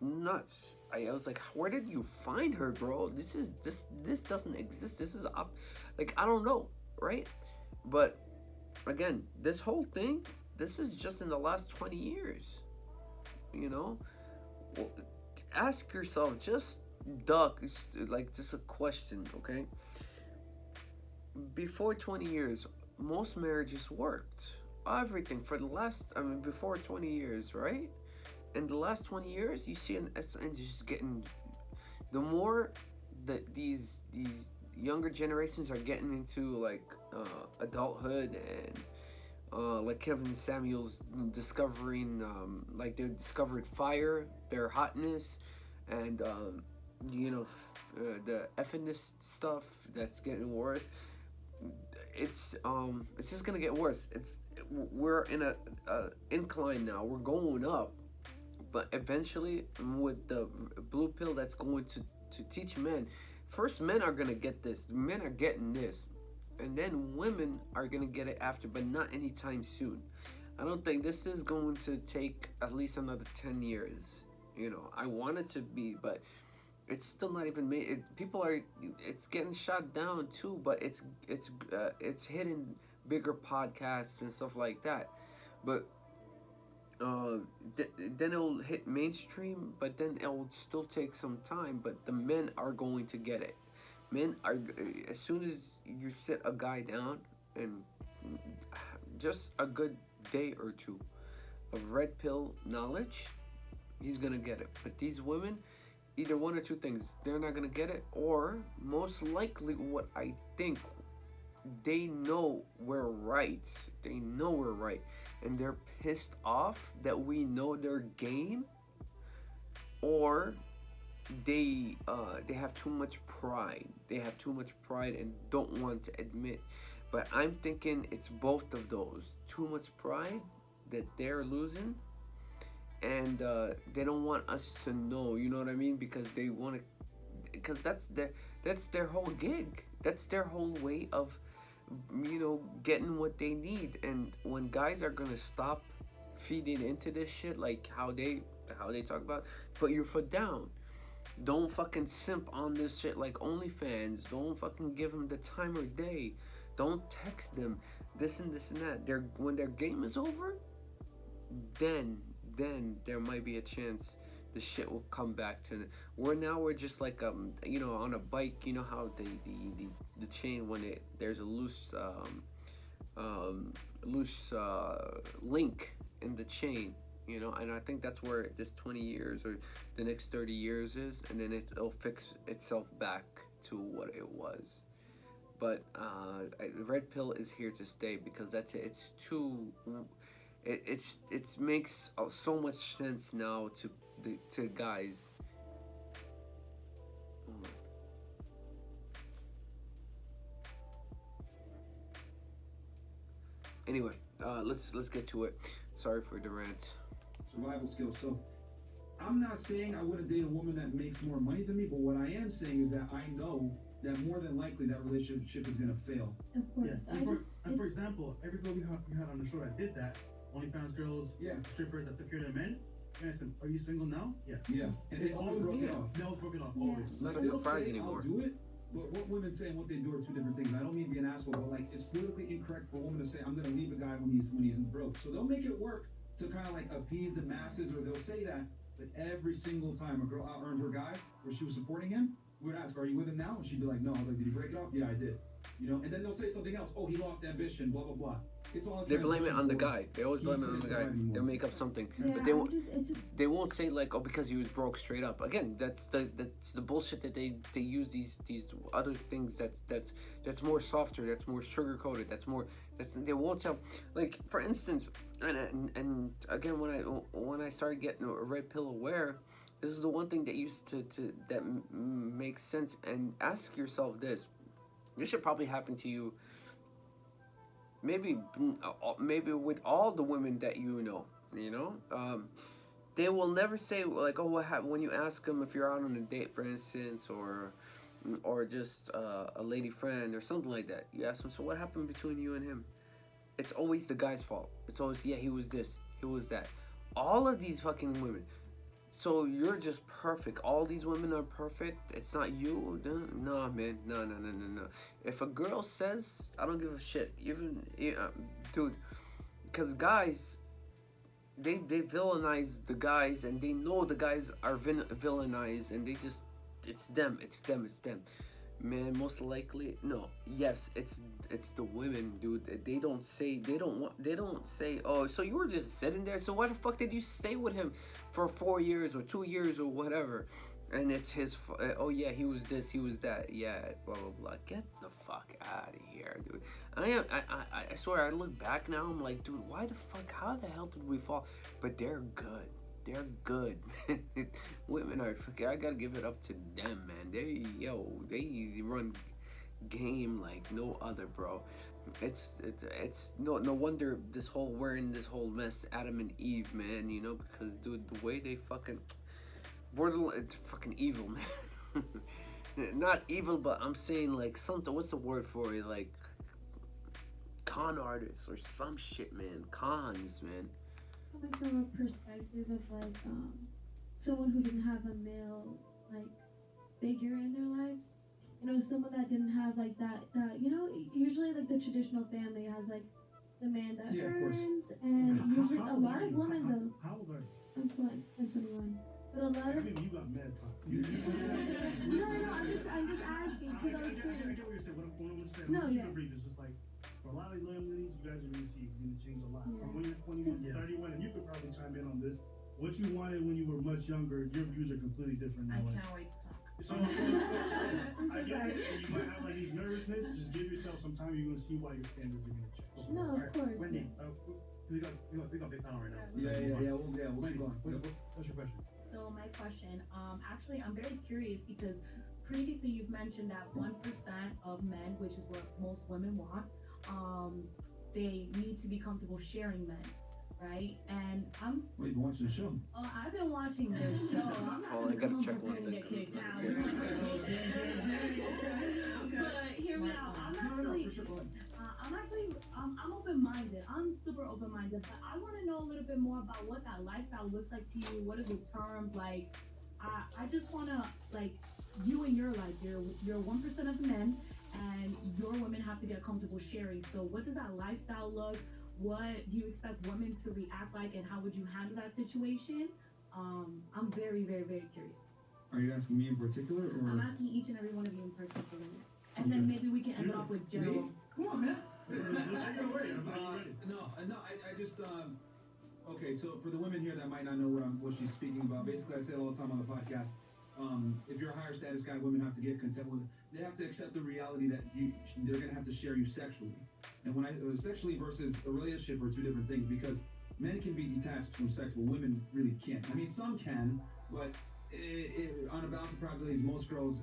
nuts. I was like, where did you find her, bro? This doesn't exist. This is like, I don't know, right? But again, this whole thing, this is just in the last 20 years. You know, well, ask yourself, just just a question, okay? Before 20 years, most marriages worked. Everything for the last, before 20 years, right? In the last 20 years, you see it's just getting, the more that these younger generations are getting into like adulthood and like Kevin Samuels discovering, like they discovered fire, their hotness, and you know, the effing stuff that's getting worse. It's just gonna get worse. We're in a incline now. We're going up, but eventually, with the blue pill that's going to teach men. First, men are gonna get this. Men are getting this. And then women are going to get it after, but not anytime soon. I don't think this is going to take at least another 10 years. You know, I want it to be, but it's still not even made. It's getting shot down too, but it's hitting bigger podcasts and stuff like that. But then it'll hit mainstream, but then it will still take some time, but the men are going to get it. Men are, as soon as you sit a guy down and just a good day or 2 of red pill knowledge, he's gonna get it. But these women, either 1 or 2 things, they're not gonna get it, or most likely what I think, they know we're right. They know we're right, and they're pissed off that we know their game, or they have too much pride. They have too much pride and don't want to admit. But I'm thinking it's both of those. Too much pride that they're losing, and they don't want us to know. You know what I mean? Because they want to. Because that's their whole gig. That's their whole way of, you know, getting what they need. And when guys are gonna stop feeding into this shit, like how they talk about, put your foot down. Don't fucking simp on this shit like OnlyFans. Don't fucking give them the time of day. Don't text them this and this and that. When their game is over, then there might be a chance the shit will come back to it. We're just like you know, on a bike. You know how the chain, when there's a loose link in the chain, you know. And I think that's where this 20 years or the next 30 years is, and then it'll fix itself back to what it was. But red pill is here to stay because that's it. It's too. It makes so much sense now to guys. Anyway, let's get to it. Sorry for the rant. Survival skills. So I'm not saying I wouldn't date a woman that makes more money than me, but what I am saying is that I know that more than likely that relationship is gonna fail. Of course. Yeah. And for example, every girl we had on the show that did that, OnlyFans girls, strippers that took care of their men. And I said, "Are you single now?" Yes. Yeah, and they always broke it off. They always broke it off. Yeah. Always. Not a surprise anymore. I'll do it, but what women say and what they do are two different things. I don't mean to be an asshole, but like it's politically incorrect for a woman to say I'm gonna leave a guy when he's broke. So they'll make it work to kind of like appease the masses, or they'll say that. But every single time a girl out earned her guy, where she was supporting him, we would ask, "Are you with him now?" And she'd be like, "No." I was like, "Did he break it off?" "Yeah, I did." You know, and then they'll say something else. "Oh, he lost ambition." Blah blah blah. It's all. They blame it on the guy. They always blame it on the guy. They'll make up something, Yeah, but they won't say like, "Oh, because he was broke," straight up. Again, that's the bullshit that they use these other things that's more softer, that's more sugar coated, they won't tell. Like for instance, and again when I started getting a red pill aware, this is the one thing that used to that makes sense. And ask yourself this: this should probably happen to you. Maybe with all the women that you know, they will never say like, "Oh, what happened?" When you ask them if you're out on a date, for instance, or just a lady friend or something like that, you ask them, "So what happened between you and him?" It's always the guy's fault. It's always, "Yeah, he was this, he was that." All of these fucking women. So you're just perfect. All these women are perfect. It's not you. No, man. No. If a girl says, I don't give a shit. Even, dude, because guys, they villainize the guys, and they know the guys are villainized, and they just, it's them. Man, most likely, no. Yes, it's the women, dude. They don't say, "Oh, so you were just sitting there. So why the fuck did you stay with him for 4 years or 2 years or whatever?" And it's his. Oh yeah, he was this, he was that. Yeah, blah blah blah. Get the fuck out of here, dude. I swear, I look back now. I'm like, dude, why the fuck? How the hell did we fall? But they're good. They're good, man. Women are fucking. I gotta give it up to them, man. They run game like no other, bro. It's no wonder we're in this whole mess, Adam and Eve, man. Because dude, the way they fucking borderline, it's fucking evil, man. Not evil, but I'm saying like something. What's the word for it? Like con artists or some shit, man. Cons, man. Like from a perspective of like someone who didn't have a male like figure in their lives, someone that didn't have like that usually like the traditional family has like the man that earns, and usually a lot of women though. How old are you? I'm 21, but a lot of you got mad talk. No, I'm just asking because I was curious. I get what you're saying. What I'm saying. No, yeah. It's just like for a lot of young ladies, you guys are gonna see it's gonna change a lot. Yeah. From when you're 21 to 31, and you could probably chime in on this. What you wanted when you were much younger, your views are completely different now. I can't wait to talk. So I get it, and you might have like these nervousness. Just give yourself some time. You're gonna see why your standards are gonna change. No, of course. Wendy, we got big panel right now. So We'll keep going. What's your question? So my question, actually, I'm very curious because previously you've mentioned that 1% of men, which is what most women want, they need to be comfortable sharing men, right? And Wait, you watching the show? I've been watching the show. I'm not I gotta check one gonna thing. get kicked out. But hear me out. I'm open-minded. I'm super open-minded, but I want to know a little bit more about what that lifestyle looks like to you. What are the terms like? I just want to like you in your life. You're 1% of the men, and your women have to get comfortable sharing. So what does that lifestyle look? What do you expect women to react like, and how would you handle that situation? I'm very, very, very curious. Are you asking me in particular, or? I'm asking each and every one of you in particular, and then maybe we can end it off with general. Come on, man. Take it away. I'm ready. No, I just Okay, so for the women here that might not know what she's speaking about, basically I say it all the time on the podcast. If you're a higher status guy, women have to get content with. They have to accept the reality that they're gonna have to share you sexually. And when sexually versus a relationship are two different things, because men can be detached from sex, but women really can't. I mean, some can, but on a balance of probabilities, most girls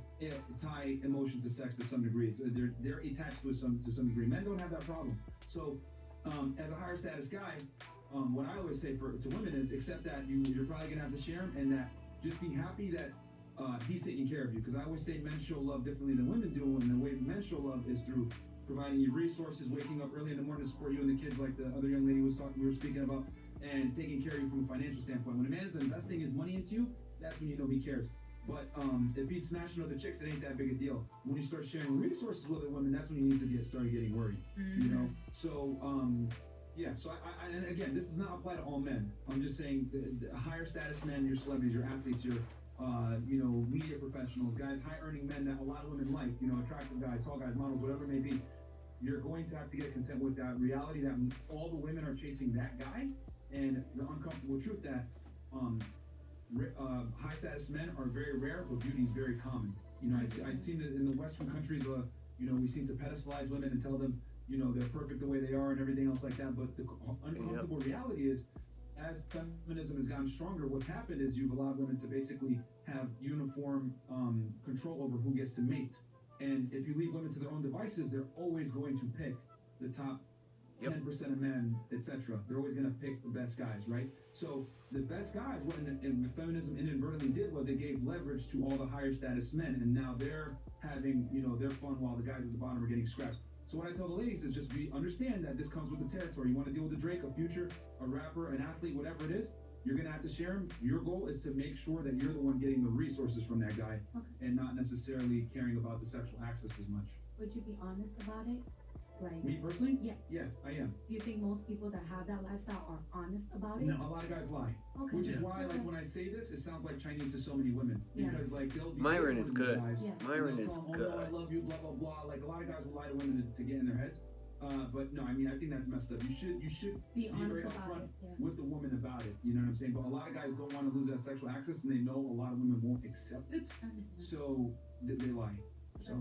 tie emotion to sex to some degree. They're attached to it to some degree. Men don't have that problem. So, as a higher status guy, what I always say to women is accept that you're probably gonna have to share him, and that just be happy that he's taking care of you. Because I always say men show love differently than women do, and the way men show love is through providing you resources, waking up early in the morning to support you and the kids, like the other young lady we were speaking about, and taking care of you from a financial standpoint. When a man is investing his money into you, that's when you know he cares. But if he's smashing other chicks, it ain't that big a deal. When you start sharing resources with other women, that's when you need to start getting worried. You know. So yeah. So and again, this does not apply to all men. I'm just saying the higher status men, your celebrities, your athletes, your media professionals, guys, high earning men that a lot of women like, attractive guys, tall guys, models, whatever it may be. You're going to have to get content with that reality that all the women are chasing that guy, and the uncomfortable truth that high status men are very rare, but beauty is very common. I've seen it in the Western countries. We seem to pedestalize women and tell them, they're perfect the way they are and everything else like that. But the uncomfortable reality is, as feminism has gotten stronger, what's happened is you've allowed women to basically have uniform control over who gets to mate. And if you leave women to their own devices, they're always going to pick the top 10% of men, etc. They're always going to pick the best guys, right? So the best guys, what feminism inadvertently did was it gave leverage to all the higher status men, and now they're having, their fun while the guys at the bottom are getting scraps. So what I tell the ladies is just understand that this comes with the territory. You want to deal with a Drake, a Future, a rapper, an athlete, whatever it is, you're going to have to share them. Your goal is to make sure that you're the one getting the resources from that guy, and not necessarily caring about the sexual access as much. Would you be honest about it? Like me personally? Yeah. Yeah, I am. Do you think most people that have that lifestyle are honest about it? No, a lot of guys lie. Okay. Which is why, like, when I say this, it sounds like Chinese to so many women. Because, like, they'll be Myron is good. Guys, Myron is good. Oh, no, I love you, blah, blah, blah. Like, a lot of guys will lie to women to get in their heads. But no, I mean, I think that's messed up. You should be very upfront with the woman about it. You know what I'm saying? But a lot of guys don't want to lose that sexual access, and they know a lot of women won't accept it. So they lie. So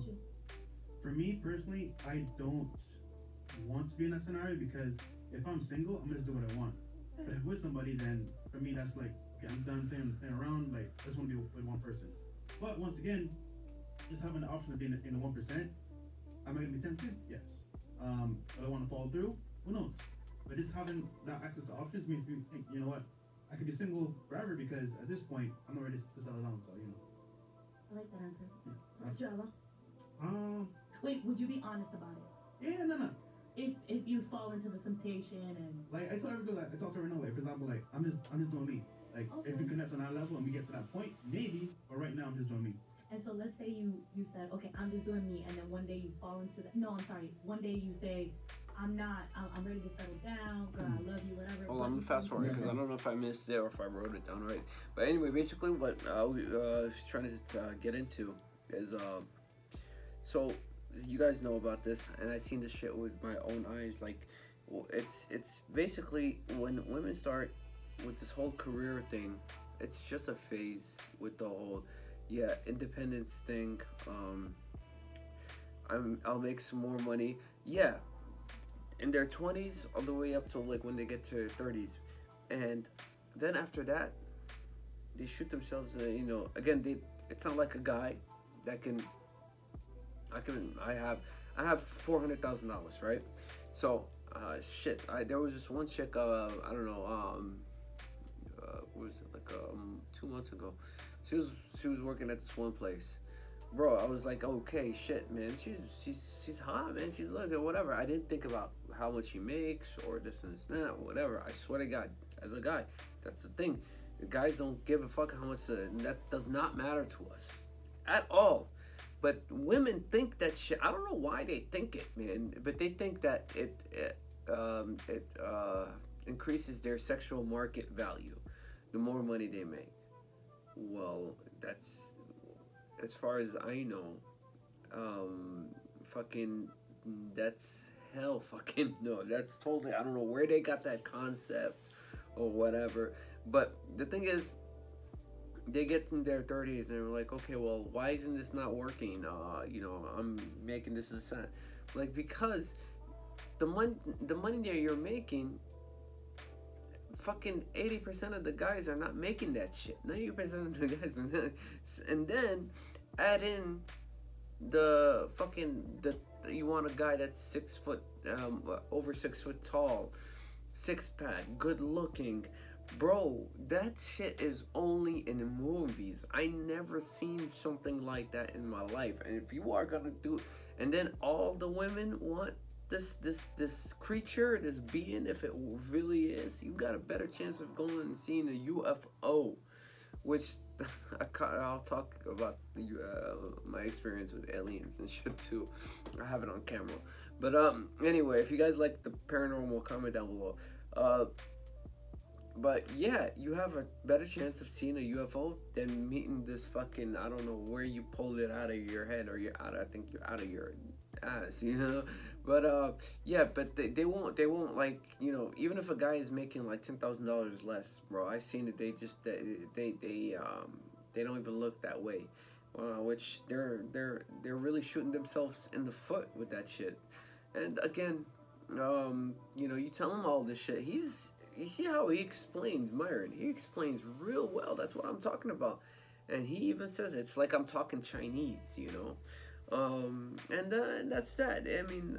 for me personally, I don't want to be in that scenario, because if I'm single, I'm gonna just do what I want. But if with somebody, then for me that's like, okay, I'm done playing around. Like, I just want to be with one person. But once again, just having the option of being in the 1%, am I gonna be tempted? Yes. Do I want to follow through? Who knows? But just having that access to options means me think, you know what, I could be single forever, because at this point I'm not ready to settle down. So I like that answer. Yeah. Java. Wait, would you be honest about it? Yeah, no. If you fall into the temptation and like, I saw everything. Like, I talked to her now. Like, for example, like I'm just doing me. Like, if we connect on that level and we get to that point, maybe. But right now, I'm just doing me. And so let's say you said, okay, I'm just doing me, and then one day you fall into that. No, I'm sorry. One day you say, I'm ready to settle down, girl, I love you, whatever. Hold on, I'm fast forward because I don't know if I missed it or if I wrote it down right. But anyway, basically what I was trying to get into is, so you guys know about this, and I've seen this shit with my own eyes. Like, it's basically when women start with this whole career thing, it's just a phase with the whole independence thing. I'll make some more money. Yeah, in their 20s all the way up to like when they get to their 30s, and then after that they shoot themselves. Again, it's not like a guy that I have $400,000, right? So there was this one chick, I don't know, what was it, like 2 months ago. She was working at this one place. Bro, I was like, okay, shit, man, she's hot, man, she's looking, whatever. I didn't think about how much she makes or this and that, whatever. I swear to God, as a guy, that's the thing. The guys don't give a fuck how much, that does not matter to us at all. But women think that shit. I don't know why they think it, man, but they think that it increases their sexual market value the more money they make. Well, that's, as far as I know, that's hell fucking no. That's totally, I don't know where they got that concept or whatever. But the thing is, they get in their 30s and they're like, okay, well, why isn't this not working? I'm making this and that. Like, because the money that you're making, fucking 80% of the guys are not making that shit. 90% of the guys are not. And then add in the fucking you want a guy that's 6 foot, over 6 foot tall, 6-pack, good looking. Bro, that shit is only in movies. I never seen something like that in my life. And if you are gonna do, and then all the women want this creature, this being, if it really is, you got a better chance of going and seeing a UFO, which I'll talk about my experience with aliens and shit too. I have it on camera. But anyway, if you guys like the paranormal, comment down below. But yeah, you have a better chance of seeing a UFO than meeting this fucking, I don't know where you pulled it out of your head, or I think you're out of your ass, you know. But yeah, but they won't like, you know, even if a guy is making like $10,000 less, bro, I seen it. They just they don't even look that way, which they're really shooting themselves in the foot with that shit. And again, you know, you tell him all this shit, you see how he explains Myron. He explains real well. That's what I'm talking about. And he even says it's like I'm talking Chinese, you know. And that's that. I mean,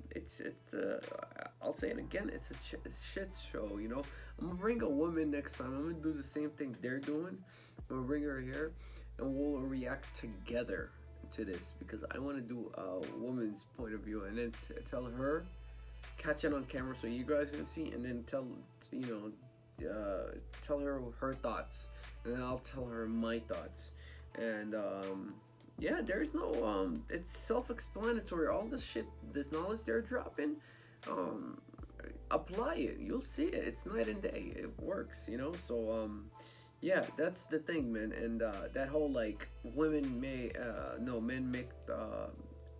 it's I'll say it again. It's a shit show, you know. I'm gonna bring a woman next time. I'm gonna do the same thing they're doing. I'm gonna bring her here, and we'll react together to this, because I want to do a woman's point of view, and then tell her. Catch it on camera so you guys can see, and then tell her her thoughts, and then I'll tell her my thoughts. And yeah, there's no it's self-explanatory. All this shit, this knowledge they're dropping, apply it. You'll see it. It's night and day. It works, you know. So yeah, that's the thing, man. And that whole like men make.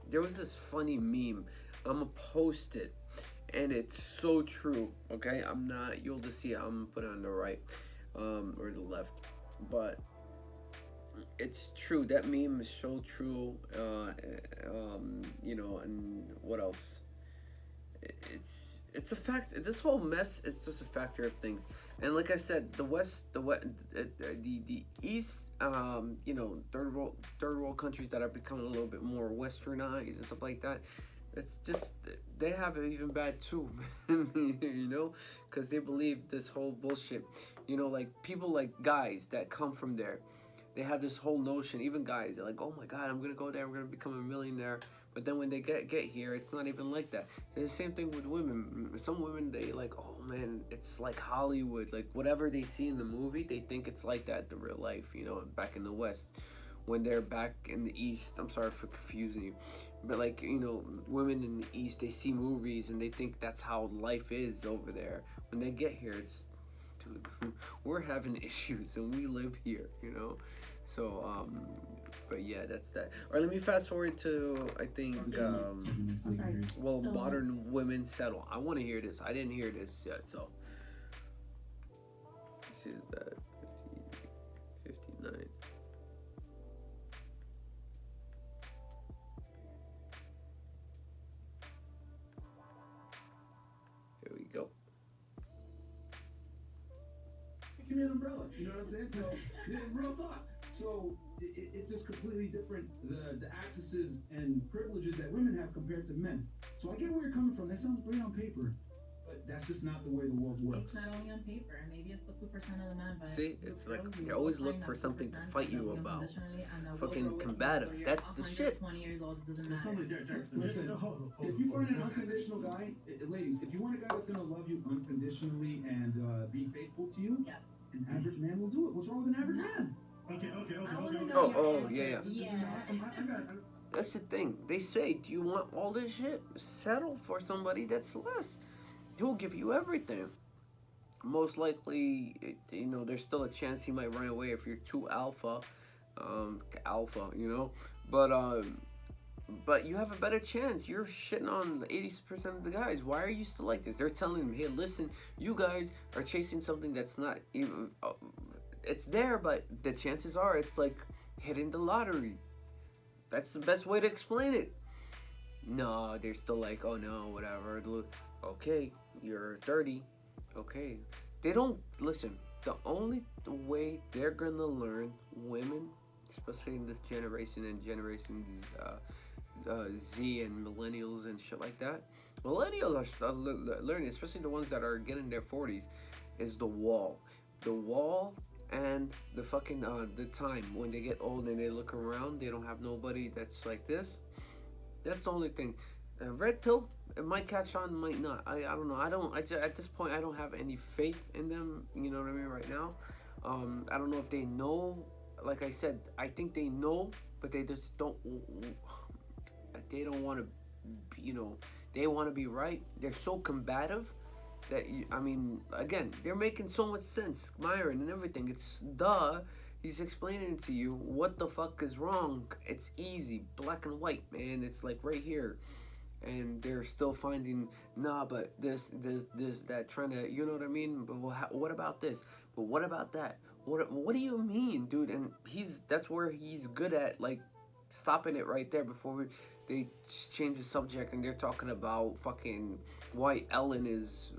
There was this funny meme. I'm gonna post it. And it's so true, okay? You'll just see it. I'm gonna put it on the right, or the left. But it's true. That meme is so true. You know, and what else? It's a fact. This whole mess is just a factor of things. And like I said, the East, you know, third world countries that are becoming a little bit more westernized and stuff like that. It's just, they have it even bad too, man. You know, because they believe this whole bullshit. You know, like people like guys that come from there, they have this whole notion. Even guys, they're like, oh my god, I'm gonna go there, I'm gonna become a millionaire. But then when they get here, it's not even like that. It's the same thing with women. Some women, they like, oh man, it's like Hollywood. Like whatever they see in the movie, they think it's like that in real life. You know, back in the West. When they're back in the East, I'm sorry for confusing you, but like, you know, women in the East, they see movies and they think that's how life is over there. When they get here, it's, dude, we're having issues and we live here, you know. So but yeah, that's that. All right, let me fast forward to, I think modern women settle. I want to hear this. I didn't hear this yet, so this is 59. Go. Give me an umbrella. You know what I'm saying? So, yeah, real talk. So, it's just completely different. The accesses and privileges that women have compared to men. So, I get where you're coming from. That sounds great on paper. But that's just not the way the world works. It's not only on paper. Maybe it's the 2% of the men. But see, it's like they always look for something to fight you about. Fucking combative. That's the shit. 20 years old, it doesn't matter. Listen, if you find an unconditional guy, ladies, if you want a guy that's gonna love you unconditionally and be faithful to you, Yes. an average man will do it. What's wrong with an average man? Okay. Oh, yeah. Yeah. That's the thing. They say, do you want all this shit? Settle for somebody that's less. He'll give you everything. Most likely, you know, there's still a chance he might run away if you're too alpha, you know. But but you have a better chance. You're shitting on 80% of the guys. Why are you still like this? They're telling them, hey, listen, you guys are chasing something that's not even. It's there, but the chances are it's like hitting the lottery. That's the best way to explain it. No, they're still like, oh no, whatever. Okay, you're 30. Okay. They don't listen. The only way they're gonna learn, women, especially in this generation and generations Z and millennials and shit like that. Millennials are still learning, especially the ones that are getting their 40s, is the wall. The wall and the fucking the time when they get old and they look around, they don't have nobody that's like this. That's the only thing. Red pill, it might catch on, might not. I don't know. At this point, I don't have any faith in them. You know what I mean? Right now, I don't know if they know. Like I said, I think they know, but they just don't. They don't want to. They want to be right. They're so combative that again, they're making so much sense, Myron and everything. It's He's explaining to you what the fuck is wrong. It's easy, black and white, man. It's like right here. And they're still finding, but this, that, trying to, you know what I mean? But what about this? But what about that? What do you mean, dude? And that's where he's good at, like, stopping it right there before they change the subject and they're talking about fucking why Ellen is,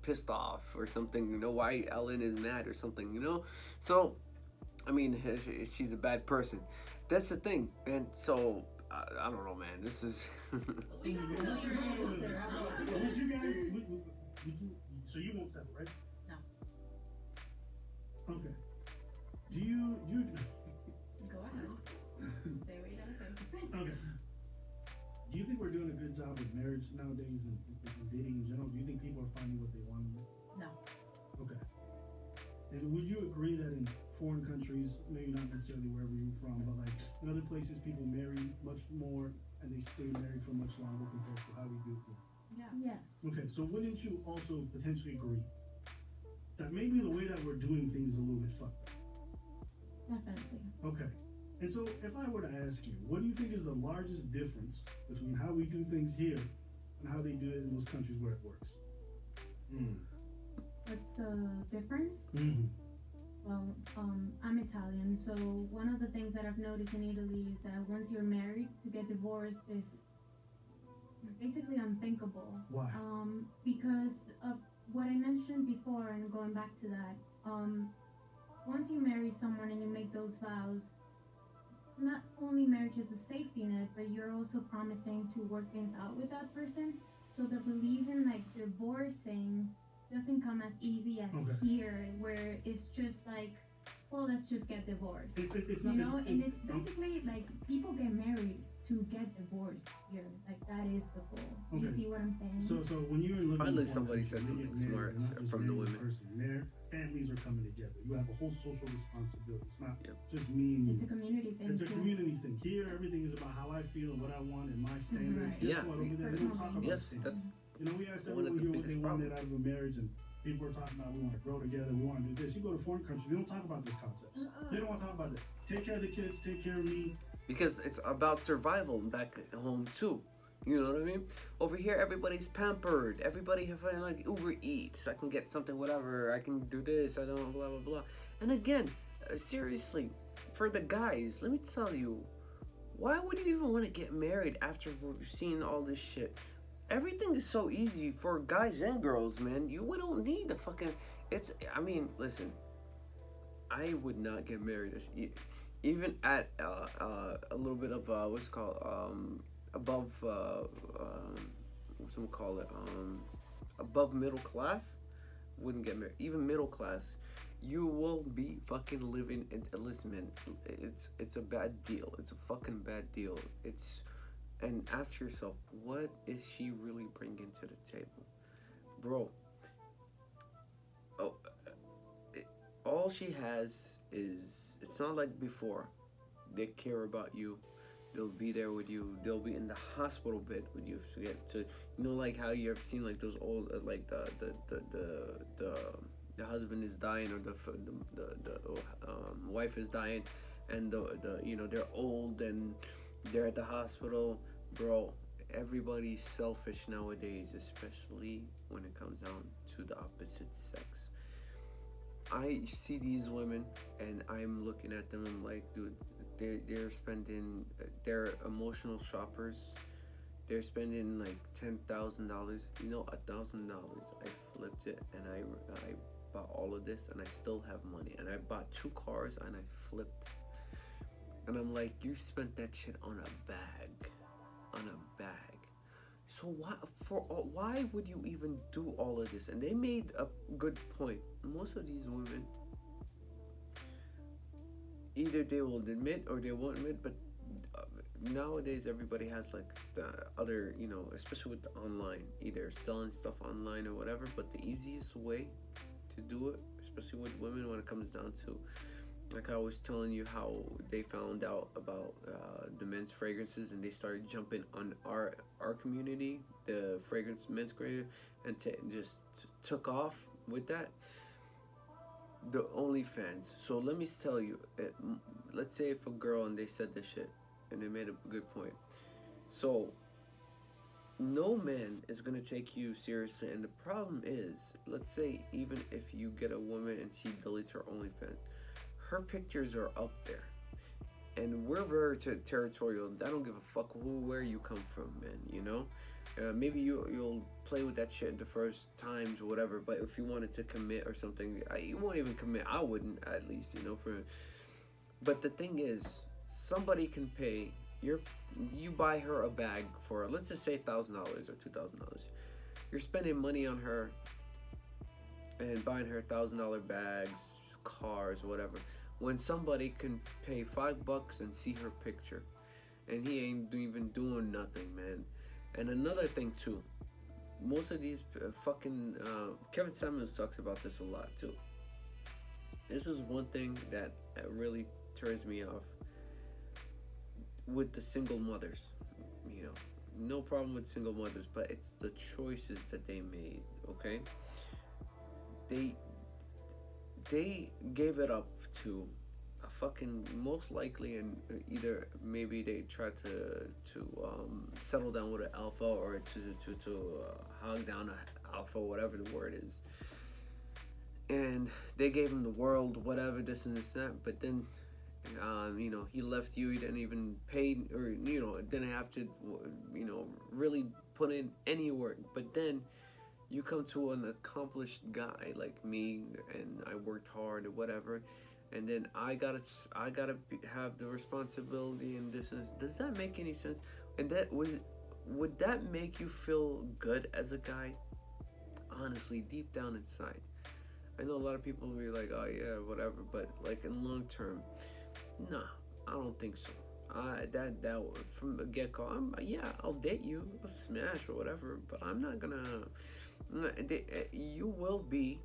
pissed off or something, why Ellen is mad or something, So, she's a bad person. That's the thing. And so, I don't know, man. This is... So you won't settle, right? No. Okay. Do you Go ahead. Say what you gotta say. okay. Do you think we're doing a good job with marriage nowadays and dating in general? Do you think people are finding what they want? No. Okay. And would you agree that in foreign countries, maybe not necessarily wherever you're from, but like in other places, people marry much more and they stay married for much longer compared to how we do here? Yes. Okay, so wouldn't you also potentially agree that maybe the way that we're doing things is a little bit fucked up? Definitely. Okay. And so if I were to ask you, what do you think is the largest difference between how we do things here and how they do it in those countries where it works? What's the difference? Mm-hmm. Well, I'm Italian, so one of the things that I've noticed in Italy is that once you're married, to get divorced is basically unthinkable. Why? Because of what I mentioned before, and going back to that, once you marry someone and you make those vows, not only marriage is a safety net, but you're also promising to work things out with that person. So the belief in like divorcing doesn't come as easy as here, where it's just like, well, let's just get divorced. It's and not, it's basically like people get married to get divorced here. Like that is the goal. You see what I'm saying? So when you're living Finally, in somebody country, said you something get married, smart you're not just from the marrying women. person. Families are coming together. You have a whole social responsibility. It's not Yep. just me and you. It's a community thing. It's a too. community thing. Here, everything is about how I feel and what I want and my standards. Right. Guess what? Over there, they don't talk about Yes, things. that's We asked one of everyone the here what they biggest wanted problems. out of a marriage, and people are talking about we want to grow together, we want to do this. You go to foreign countries, they don't talk about these concepts. They don't want to talk about this. Take care of the kids, take care of me. because it's about survival back home too. You know what I mean? Over here, everybody's pampered. Everybody have like Uber Eats. I can get something, whatever. I can do this. I don't blah blah blah. And again, seriously, for the guys, let me tell you, why would you even want to get married after we've seen all this shit? Everything is so easy for guys and girls, man. We don't need the fucking. Listen. I would not get married, even at a little bit of what's it called above what's it call it above middle class. Wouldn't get married. Even middle class, you will be fucking living. Listen, man, it's a bad deal. It's a fucking bad deal. And ask yourself, what is she really bringing to the table, bro? Oh. All she has is, it's not like before. They care about you. They'll be there with you. They'll be in the hospital bed with you. So you get to, like how you ever seen like those old, like the husband is dying or the wife is dying, and they're old and They're at the hospital, bro. Everybody's selfish nowadays, especially when it comes down to the opposite sex. I see these women and I'm looking at them. I'm like, dude, they're spending. They're emotional shoppers. They're spending like $10,000. You know, $1,000. I flipped it and I bought all of this and I still have money. And I bought 2 cars and I flipped. And I'm like, you spent that shit on a bag, on a bag. So why would you even do all of this? And they made a good point. Most of these women, either they will admit or they won't admit, but nowadays everybody has like the other, especially with the online, either selling stuff online or whatever. But the easiest way to do it, especially with women, when it comes down to, like I was telling you how they found out about the men's fragrances and they started jumping on our community, the fragrance men's creator, and just took off with that. The OnlyFans. So let me tell you, let's say if a girl and they said this shit and they made a good point. So no man is gonna take you seriously, and the problem is, let's say even if you get a woman and she deletes her OnlyFans, her pictures are up there, and we're very territorial. I don't give a fuck where you come from, man. Maybe you'll play with that shit the first times or whatever, but if you wanted to commit or something, you won't even commit. I wouldn't, at least, but the thing is, somebody can pay you buy her a bag for, let's just say, $1,000 or $2,000. You're spending money on her and buying her $1,000 bags, cars, whatever, when somebody can pay $5 and see her picture, and he ain't even doing nothing, man. And another thing too, most of these fucking Kevin Samuels talks about this a lot too. This is one thing that really turns me off with the single mothers. No problem with single mothers, but it's the choices that they made. Okay, they gave it up to a fucking, most likely, and either maybe they tried to settle down with an alpha, or to hog down an alpha, whatever the word is, and they gave him the world, whatever, this and this and that. But then he left you. He didn't even pay, or didn't have to really put in any work. But then you come to an accomplished guy like me, and I worked hard or whatever, and then I gotta have the responsibility and this. Does that make any sense? And would that make you feel good as a guy? Honestly, deep down inside, I know a lot of people will be like, oh yeah, whatever, but like in long term, nah, I don't think so. That from the get go, I'll date you, I'll smash or whatever, but I'm not gonna. You will be,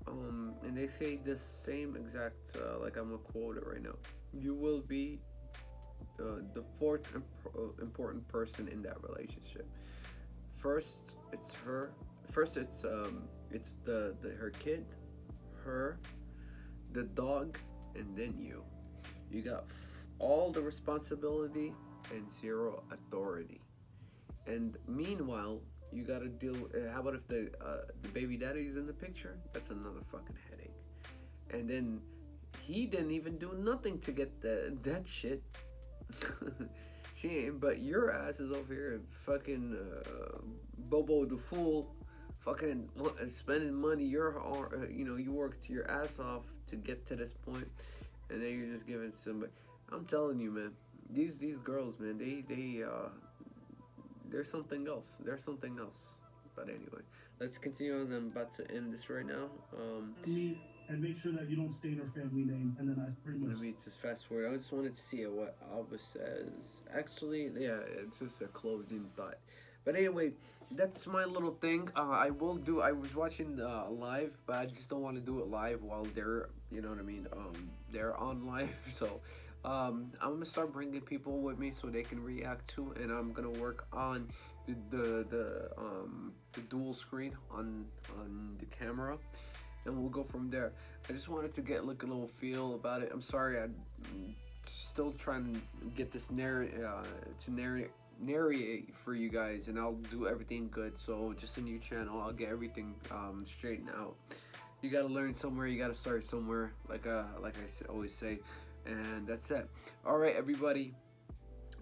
and they say the same exact, like I'm gonna quote it right now. You will be the fourth important person in that relationship. First, it's her. First, it's her kid, her, the dog, and then you. You got all the responsibility and zero authority. And meanwhile, you gotta deal. How about if the baby daddy is in the picture? That's another fucking headache. And then he didn't even do nothing to get that shit. She ain't. But your ass is over here, fucking Bobo the fool, fucking spending money. You worked your ass off to get to this point, and then you're just giving somebody. I'm telling you, man. These girls, man. They're something else. They're something else. But anyway, let's continue on. I'm about to end this right now. And make sure that you don't stain her family name, and then that's pretty much. Let me just fast forward. I just wanted to see what Alba says. Actually, yeah, it's just a closing thought. But anyway, that's my little thing. I was watching live, but I just don't want to do it live while they're, you know what I mean? They're on live. So I'm gonna start bringing people with me so they can react to, and I'm gonna work on the dual screen on the camera, and we'll go from there. I just wanted to get like a little feel about it. I'm sorry I still trying to get this narrate for you guys, and I'll do everything good. So just a new channel, I'll get everything straightened out. You gotta learn somewhere, you gotta start somewhere, like I always say, and that's it. All right, everybody,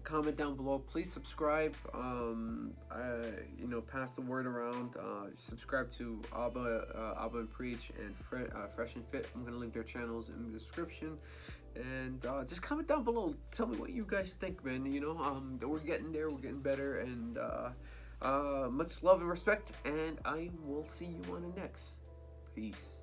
comment down below, please subscribe. Pass the word around. Subscribe to Abbaandpreach and Fresh and Fit. I'm gonna link their channels in the description, and just comment down below, tell me what you guys think, man. We're getting there, we're getting better, and much love and respect, and I will see you on the next. Peace.